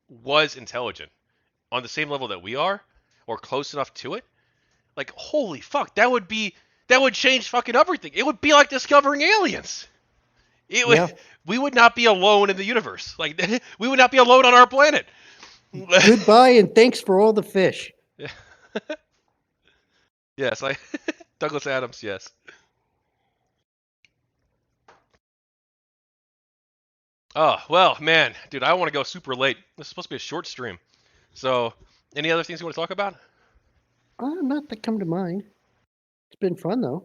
was intelligent on the same level that we are, or close enough to it, like holy fuck, that would change fucking everything. It would be like discovering aliens. It would, Yeah. we would not be alone in the universe. Like we would not be alone on our planet. Goodbye and thanks for all the fish. Yeah. Yes, Douglas Adams, yes. Oh, well, man, dude, I want to go super late. This is supposed to be a short stream. So, any other things you want to talk about? Not that come to mind. It's been fun though.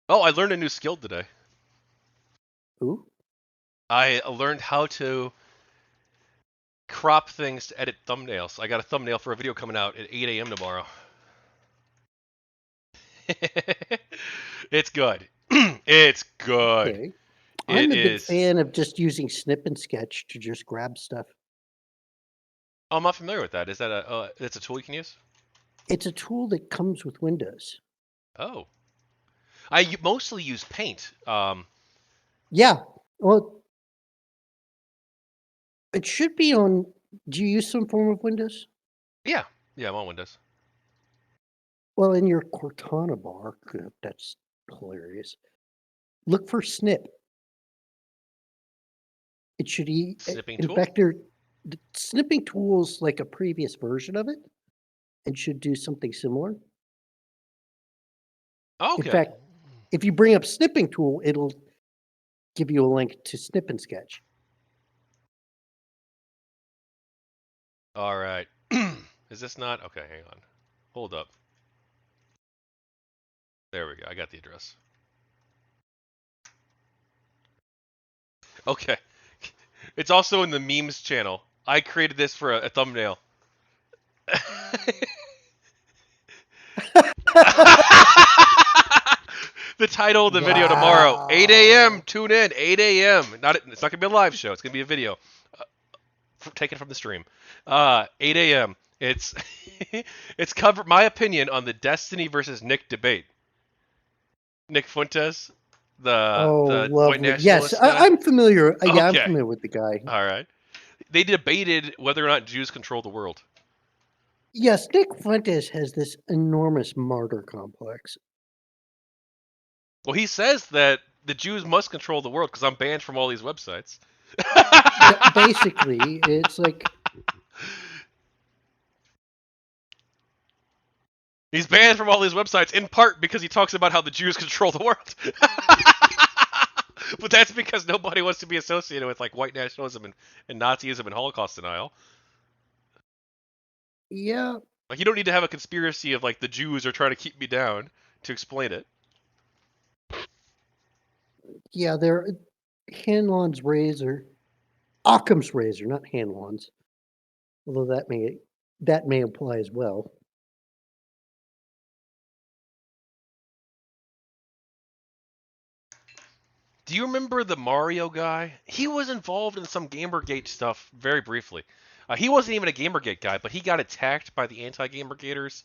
Oh, I learned a new skill today. Ooh. I learned how to crop things to edit thumbnails. I got a thumbnail for a video coming out at 8 a.m. tomorrow. It's good. It's good. Okay. I'm a big is. fan of just using Snip and Sketch to just grab stuff. Oh, I'm not familiar with that. Is that it's a tool you can use? It's a tool that comes with Windows. Oh. I mostly use Paint. Yeah. Well, it should be on. Do you use some form of Windows? Yeah, I'm on Windows. Well, in your Cortana bar, that's hilarious. Look for Snip. It should be. Snipping In tool? fact, the snipping tool's like a previous version of it, and should do something similar. Okay. In fact, if you bring up snipping tool, it'll give you a link to Snip and Sketch. All right. Is this not? Okay, hang on. Hold up. There we go. I got the address. Okay. It's also in the memes channel. I created this for a thumbnail. The title of the video tomorrow, 8 a.m. Tune in, 8 a.m. It's not gonna be a live show. It's gonna be a video, taken from the stream. 8 a.m. It's it's covered my opinion on the Destiny versus Nick debate. Nick Fuentes, the white lovely. nationalist Yes, guy. I'm familiar. Yeah, I'm Okay. familiar with the guy. All right. They debated whether or not Jews control the world. Yes, Nick Fuentes has this enormous martyr complex. Well, he says that the Jews must control the world because I'm banned from all these websites. Basically, it's like he's banned from all these websites in part because he talks about how the Jews control the world. But that's because nobody wants to be associated with like white nationalism and Nazism and Holocaust denial. yeah, Like you don't need to have a conspiracy of like the Jews are trying to keep me down to explain it. yeah. They're Hanlon's razor, Occam's razor, not Hanlon's. Although that may apply as well. Do you remember the Mario guy? He was involved in some GamerGate stuff very briefly. He wasn't even a GamerGate guy, but he got attacked by the anti-GamerGaters.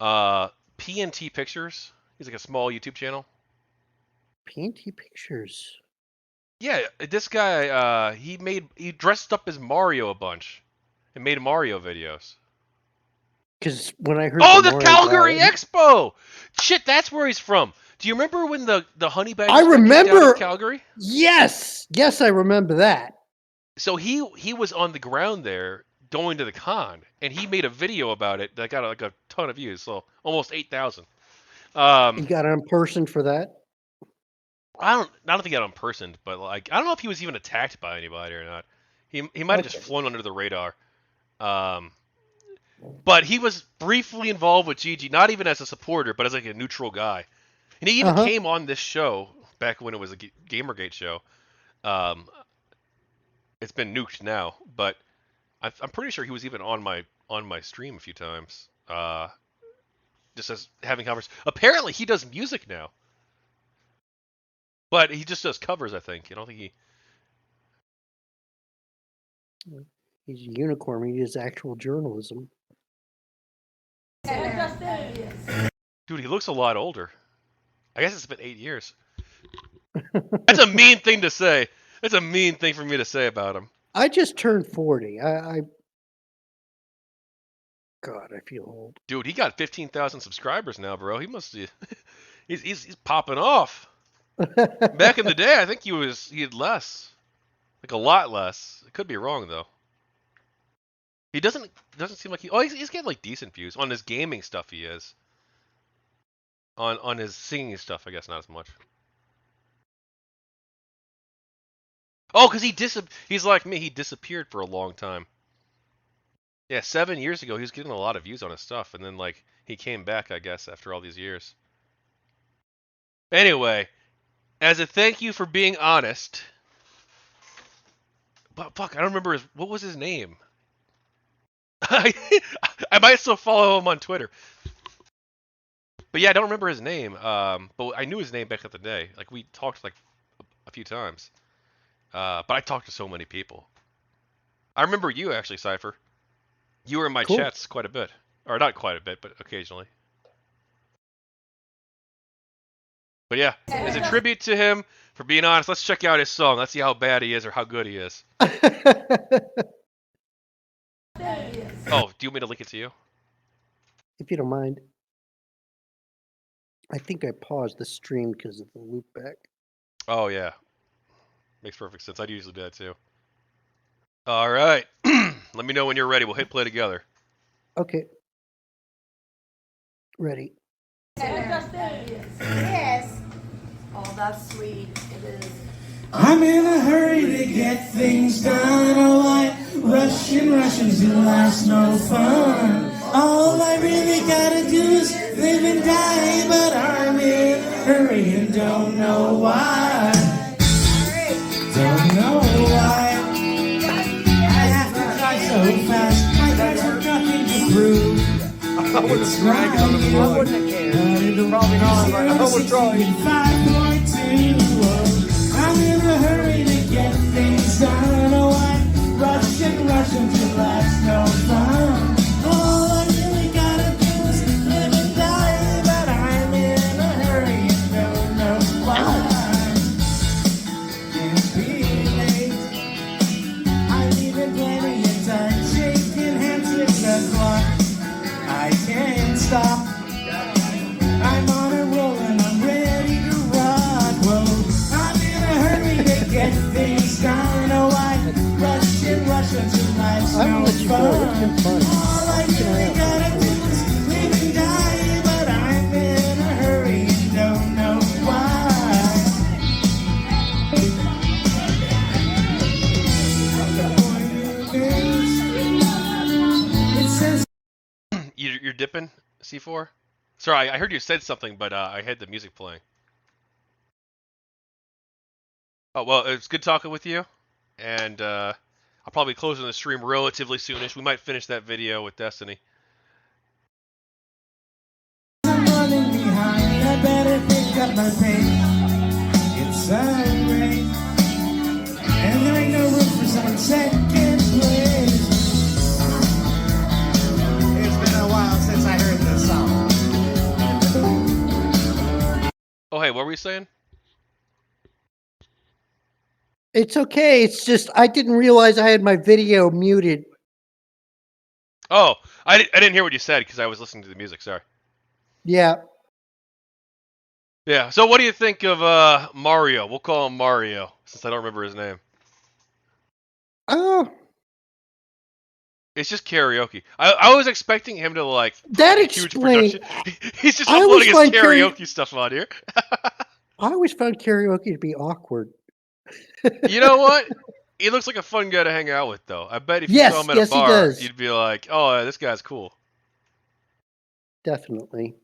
PNT Pictures. He's like a small YouTube channel. PNT Pictures. Yeah, this guy, he dressed up as Mario a bunch and made Mario videos. Because when I heard The Mario Calgary guy, Expo! Shit, that's where he's from. Do you remember when the honey badger I got kicked out remember- of Calgary? yes, I remember that. So he was on the ground there going to the con, and he made a video about it that got like a ton of views, so almost 8,000. You got on person for that? I don't think he got on person, but like I don't know if he was even attacked by anybody or not. He might have just flown under the radar. But he was briefly involved with Gigi, not even as a supporter, but as like a neutral guy. And he even came on this show back when it was a GamerGate show. It's been nuked now, but I'm pretty sure he was even on my stream a few times. Just as having conversations. Apparently, he does music now, but he just does covers. I think. I don't think he. He's a unicorn. He does actual journalism. Dude, he looks a lot older. I guess it's been 8 years. That's a mean thing to say. That's a mean thing for me to say about him. I just turned 40. God, I feel old. Dude, he got 15,000 subscribers now, bro. He must be, he's popping off. Back in the day, I think he had less, like a lot less. It could be wrong though. He doesn't seem like he's getting like decent views on his gaming stuff. He is on his singing stuff, I guess not as much. Oh, because he's like me. He disappeared for a long time. Yeah, 7 years ago, he was getting a lot of views on his stuff, and then like he came back, I guess, after all these years. Anyway, as a thank you for being honest, but fuck, I don't remember what was his name. I might still follow him on Twitter. But yeah, I don't remember his name. But I knew his name back in the day. Like we talked like a few times. But I talked to so many people. I remember you actually, Cypher. You were in my Cool. chats quite a bit, or not quite a bit, but occasionally. But yeah, as a tribute to him for being honest, let's check out his song. Let's see how bad he is or how good he is. Oh, do you want me to link it to you? If you don't mind. I think I paused the stream because of the loopback. Oh yeah, makes perfect sense. I'd usually do that too. All right, let me know when you're ready. We'll hit play together. Okay. Ready. Yes. Oh, that's sweet. It is. I'm in a hurry to get things done. Oh, why Russians do last no fun. All I really gotta do is live and die, but I'm in a hurry and don't know why. Don't know why. I have to try so fast. My guys are nothing to prove. It's right here, I wouldn't have cared. but it'll Probably not, but I would try. 65.2. I'm in a hurry to get things done. Oh, I Russian to last no fun. All I really gotta do is live and die, but I'm in a hurry and don't know why. Can't be late. I'm even plenty of time, shaking hands with the clock. I can't stop. I'm on a roll and I'm ready to rock. Whoa, I'm in a hurry to get things done. Oh, I Russian to life's I no will let you go. It's been fun. fun. All I really gotta do is live and die, but I'm in a hurry and don't know why. It says You're dipping, C4? Sorry, I heard you said something, but I had the music playing. Oh, well, it's good talking with you. And I'll probably be closing the stream relatively soonish. We might finish that video with Destiny. I'm running behind, I better pick up my pace. It's a race, and there ain't no room for someone second place. It's been a while since I heard this song. Oh, hey, what were you saying? It's okay. It's just I didn't realize I had my video muted. Oh, I didn't hear what you said because I was listening to the music. Sorry. Yeah. Yeah. So, what do you think of Mario? We'll call him Mario since I don't remember his name. Oh, It's just karaoke. I was expecting him to like that a huge explains. production. He's just I always uploading his find karaoke stuff on here. I always found karaoke to be awkward. You know what? He looks like a fun guy to hang out with, though. I bet if you Yes, saw him at yes, a he bar, does. you'd be like, "Oh, this guy's cool." Definitely.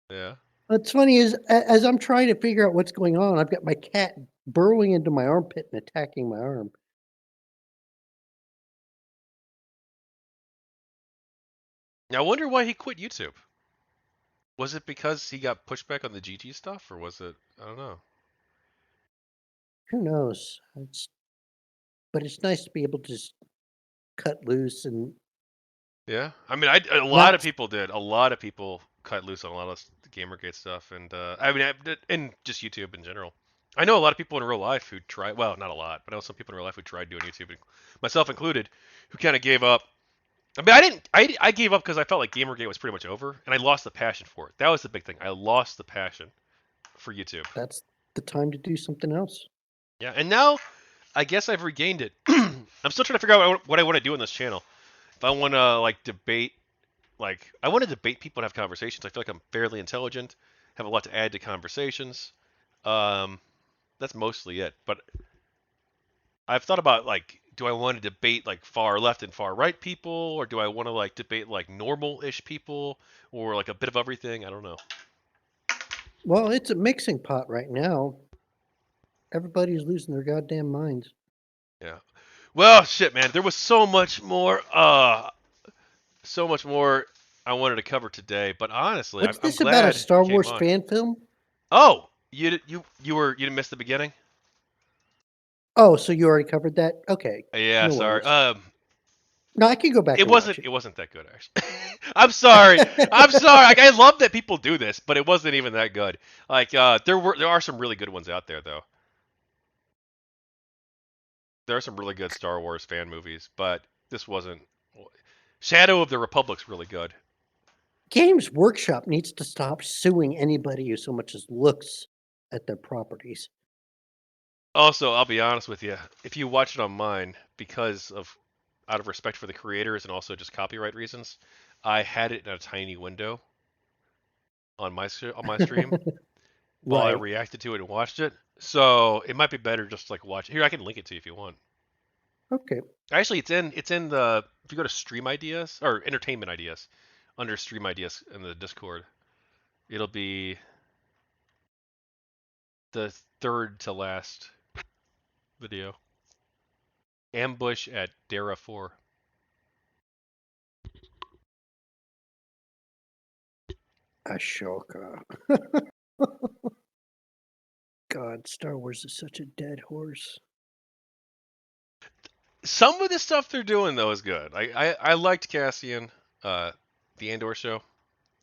Yeah. What's funny is as I'm trying to figure out what's going on, I've got my cat burrowing into my armpit and attacking my arm. Now, I wonder why he quit YouTube. Was it because he got pushback on the GT stuff, or was it? I don't know. Who knows? But it's nice to be able to just cut loose and Yeah. I mean, a lot of Not- people did. A lot of people cut loose on a lot of the GamerGate stuff, and and just YouTube in general. I know a lot of people in real life who tried. Well, not a lot, but I know some people in real life who tried doing YouTube, myself included, who kind of gave up. I mean, I didn't. I gave up because I felt like GamerGate was pretty much over, and I lost the passion for it. That was the big thing. I lost the passion for YouTube. That's the time to do something else. Yeah, and now I guess I've regained it. I'm still trying to figure out what I want to do on this channel. If I want to like debate, I want to debate people and have conversations. I feel like I'm fairly intelligent, have a lot to add to conversations. That's mostly it. But I've thought about do I want to debate far left and far right people, or do I want to debate normal-ish people, or a bit of everything? I don't know. Well, it's a mixing pot right now. Everybody's losing their goddamn minds. Yeah. Well, shit, man. There was so much more. So much more I wanted to cover today. But honestly, What's I'm this glad about a Star you came Wars on. fan film? Oh, you didn't miss the beginning? Oh, so you already covered that? Okay. Yeah, No sorry. worries. No, I can go back. It and wasn't. watch It wasn't that good, actually. I'm sorry. I'm sorry. I love that people do this, but it wasn't even that good. There are some really good ones out there, though. There are some really good Star Wars fan movies, but this wasn't. Shadow of the Republic's really good. Games Workshop needs to stop suing anybody who so much as looks at their properties. Also, I'll be honest with you. If you watch it on mine, out of respect for the creators and also just copyright reasons, I had it in a tiny window on my stream while I Right. reacted to it and watched it. So it might be better just to watch it. Here, I can link it to you if you want. Okay. Actually, it's in the if you go to Stream Ideas or Entertainment Ideas under Stream Ideas in the Discord, it'll be the third to last video. Ambush at Dara 4. Ashoka. God, Star Wars is such a dead horse. Some of the stuff they're doing though is good. I liked Cassian, the Andor show.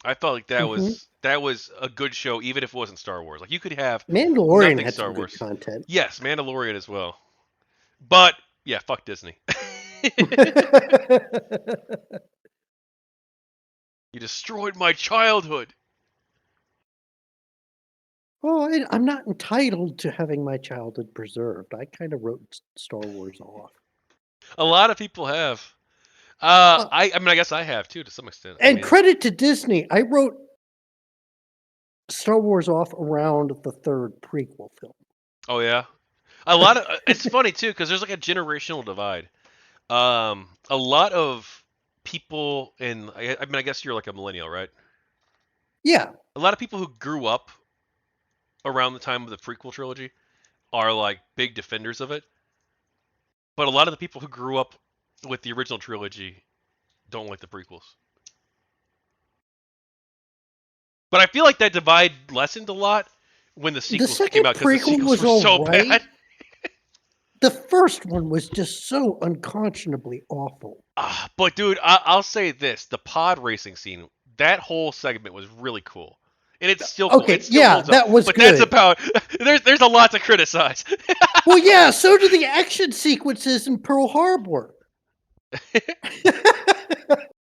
I felt like that was a good show, even if it wasn't Star Wars. You could have Mandalorian nothing had Star some Wars. good content. Yes, Mandalorian as well. But yeah, fuck Disney. You destroyed my childhood. Well, I'm not entitled to having my childhood preserved. I kind of wrote Star Wars off. A lot of people have. I mean, I guess I have too, to some extent. And credit to Disney, I wrote Star Wars off around the third prequel film. Oh yeah, a lot of it's funny too because there's a generational divide. A lot of people I mean, I guess you're a millennial, right? Yeah. A lot of people who grew up around the time of the prequel trilogy are big defenders of it. But a lot of the people who grew up with the original trilogy don't like the prequels. But I feel like that divide lessened a lot when the sequels came out because the sequels were so bad. The first one was just so unconscionably awful. But dude, I'll say this: the pod racing scene, that whole segment was really cool, and it's still cool. Okay. It still Yeah, that was but good. that's about. There's a lot to criticize. Well, yeah. So do the action sequences in Pearl Harbor.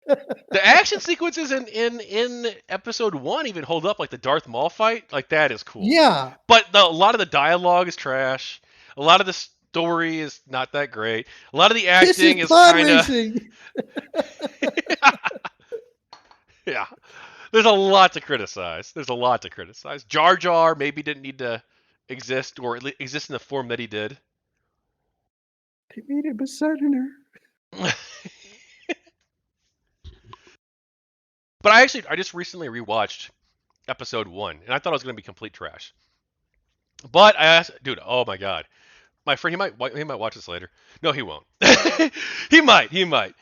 The action sequences in episode 1 even hold up, the Darth Maul fight. That is cool. Yeah. But a lot of the dialogue is trash. A lot of the story is not that great. A lot of the acting is kind of. Yeah. There's a lot to criticize. Jar Jar maybe didn't need to exist, or at least exist in the form that he did. They made him a southerner. But I just recently rewatched episode 1, and I thought it was going to be complete trash. But I asked, dude, oh my god, my friend, he might watch this later. No, he won't. He might.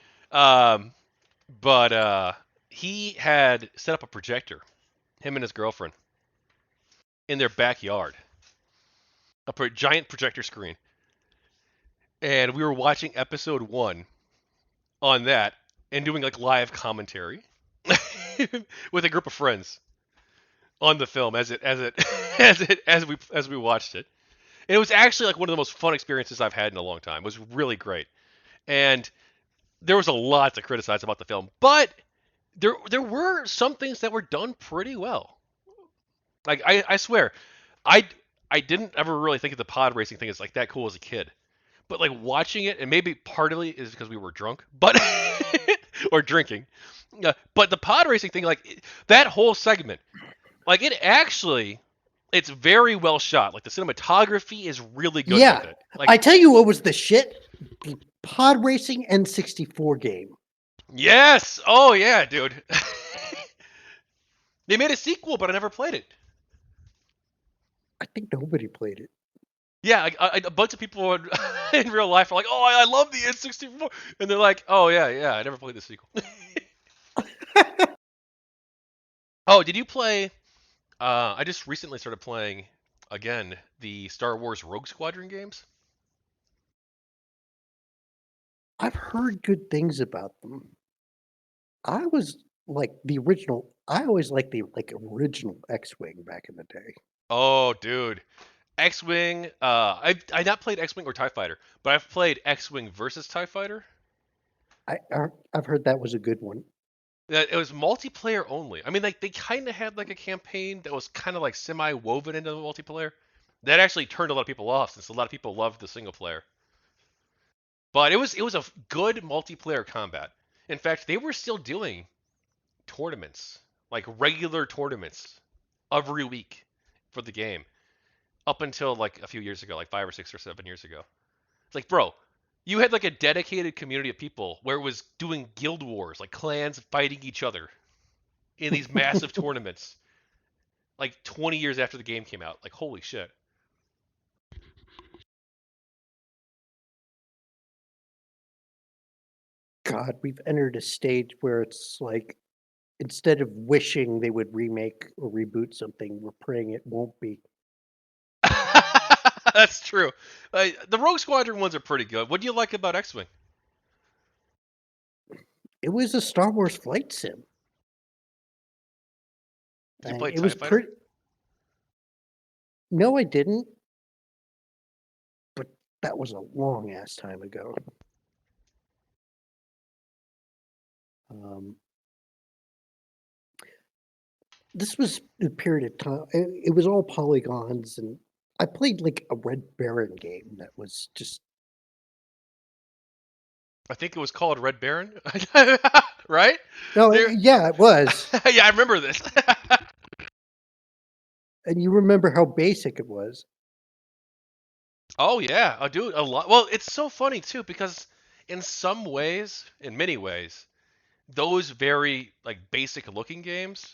But he had set up a projector, him and his girlfriend, in their backyard, a giant projector screen, and we were watching episode 1 on that and doing live commentary. with a group of friends on the film as we watched it. And it was actually like one of the most fun experiences I've had in a long time. It was really great. And there was a lot to criticize about the film, but there were some things that were done pretty well. Like I swear, I I didn't ever really think of the pod racing thing as like that cool as a kid. But like watching it, and maybe partly is because we were drunk, but or drinking. But the pod racing thing, like that whole segment, like it's very well shot. Like the cinematography is really good Yeah. with it. Like I tell you what was the shit? The pod racing N64 game. yes, oh yeah, dude. They made a sequel, but I never played it. I think nobody played it. Yeah, a bunch of people in real life are like, "Oh, I love the N64," and they're like, "Oh yeah, I never played the sequel." Oh, did you play? I just recently started playing again the Star Wars Rogue Squadron games. I've heard good things about them. I was like the original. I always liked the original X-wing back in the day. Oh, dude, X-wing. I not played X-wing or Tie Fighter, but I've played X-wing versus Tie Fighter. I've heard that was a good one. It was multiplayer only. I mean, like they kind of had like a campaign that was kind of like semi-woven into the multiplayer. That actually turned a lot of people off since a lot of people loved the single player. But it was a good multiplayer combat. In fact, they were still doing tournaments, like regular tournaments every week for the game up until like a few years ago, like 5 or 6 or 7 years ago. It's like, bro, you had like a dedicated community of people where it was doing guild wars, like clans fighting each other in these massive tournaments, like 20 years after the game came out. Like, holy shit. God, we've entered a stage where it's like instead of wishing they would remake or reboot something, we're praying it won't be. That's true. The Rogue Squadron ones are pretty good. What do you like about X-Wing? It was a Star Wars flight sim. Did you And play it TIE was Fighter? pretty. No, I didn't. But that was a long ass time ago. Um, this was a period of time. It was all polygons, and I played like a Red Baron game that was just. I think it was called Red Baron, right? No, There- yeah, it was. yeah, I remember this. And you remember how basic it was. Oh yeah, dude, a lot. Well, it's so funny too because in some ways, in many ways, those very like basic looking games.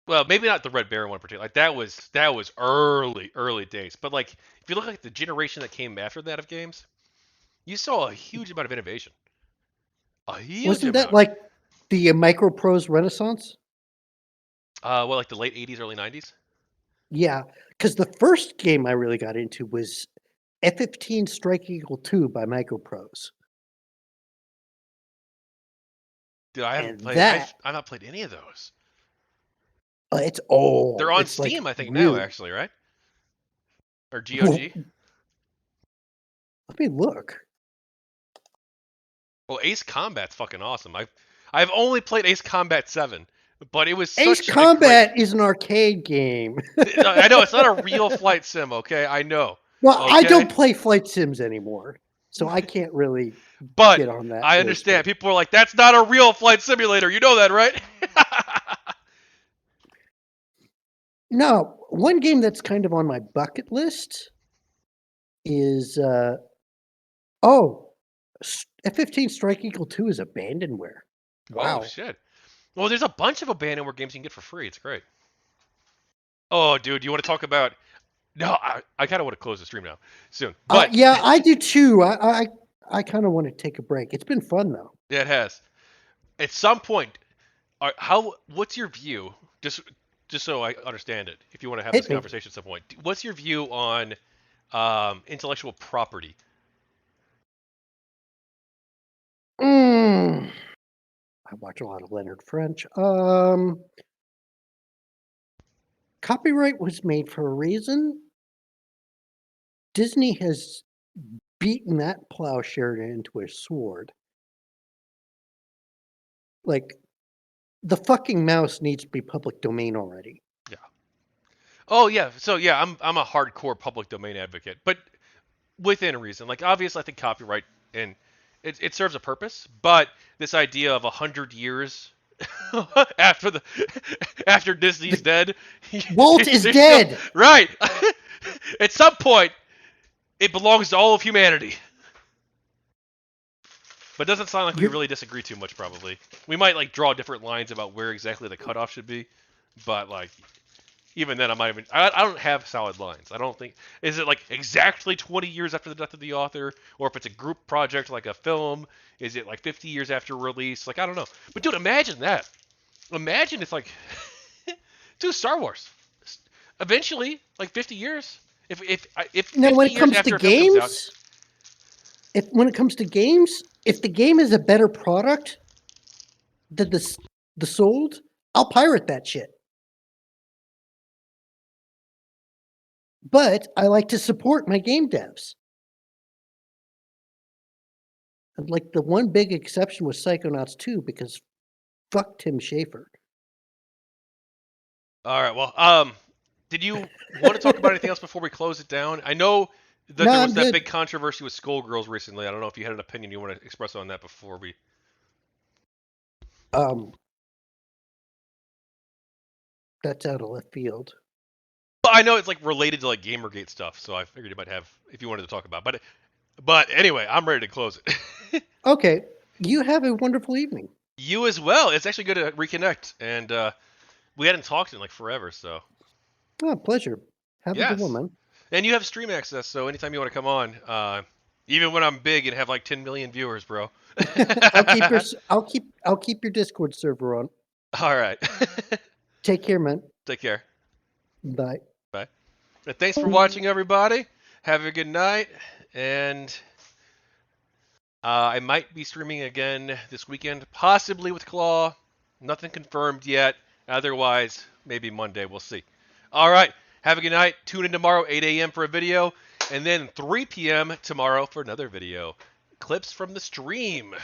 Well, maybe not the Red Baron one in particular. Like that was early days. But like if you look at the generation that came after that of games, you saw a huge amount of innovation. A huge Wasn't that amount. like the Microprose Renaissance? Well, like the late '80s, early '90s. Yeah, because the first game I really got into was F-15 Strike Eagle 2 by Microprose. Dude, I haven't And played. that, I've not played any of those. it's old. They're on It's like Steam, I think now, really. actually, right? Or Well, GOG. let me look. Well, Ace Combat's fucking awesome. I've only played Ace Combat 7, but it was Ace such a Combat is an arcade game. great. I know it's not a real flight sim, okay? I know. Well, I Okay? don't play flight sims anymore, so I can't really But get on that. I list, understand. but- People are like, "That's not a real flight simulator." You know that, right? No, one game that's kind of on my bucket list is F-15 Strike Eagle 2 is abandonware. Wow. Oh shit. Well, there's a bunch of abandonware games you can get for free. It's great. Oh, dude, you want to talk about? No, I kind of want to close the stream now soon. But Yeah, I do too. I kind of want to take a break. It's been fun though. yeah, it has. At some point, what's your view? Just so I understand it, if you want to have Hit this me. conversation at some point, what's your view on intellectual property? Mm, I watch a lot of Leonard French. Copyright was made for a reason. Disney has beaten that plowshare into a sword. Like, the fucking mouse needs to be public domain already. Yeah. Oh yeah. So yeah, I'm a hardcore public domain advocate, but within reason. Like obviously, I think copyright and it serves a purpose, but this idea of 100 years after the after Disney's dead, Walt is there's dead! right. At some point, it belongs to all of humanity. But it doesn't sound like we You're- really disagree too much. Probably we might like draw different lines about where exactly the cutoff should be, but like even then, I don't have solid lines. I don't think is it like exactly 20 years after the death of the author, or if it's a group project like a film, is it like 50 years after release? Like I don't know. But dude, imagine that. Imagine it's like, dude, Star Wars. Eventually, like 50 years. If Now, 50 when it years comes after to a film comes out, games, if the game is a better product than the sold, I'll pirate that shit. But I like to support my game devs. And like the one big exception was Psychonauts 2 because fuck Tim Schafer. all right. Well, did you want to talk about anything else before we close it down? I know that No, there was I'm that good. big controversy with Skullgirls recently. I don't know if you had an opinion you want to express on that before we. That's out of left field. But I know it's like related to like GamerGate stuff, so I figured you might have if you wanted to talk about. But anyway, I'm ready to close it. Okay, you have a wonderful evening. You as well. It's actually good to reconnect, and we hadn't talked in like forever, so Oh, pleasure. Have a yes. good one, man. And you have stream access, so anytime you want to come on, even when I'm big and have like 10 million viewers, bro. I'll keep your Discord server on. All right. Take care, man. Take care. Bye. Bye. And thanks for watching, everybody. Have a good night, and I might be streaming again this weekend, possibly with Claw. Nothing confirmed yet. Otherwise, maybe Monday. We'll see. All right. Have a good night. Tune in tomorrow, 8 a.m. for a video, and then 3 p.m. tomorrow for another video. Clips from the stream.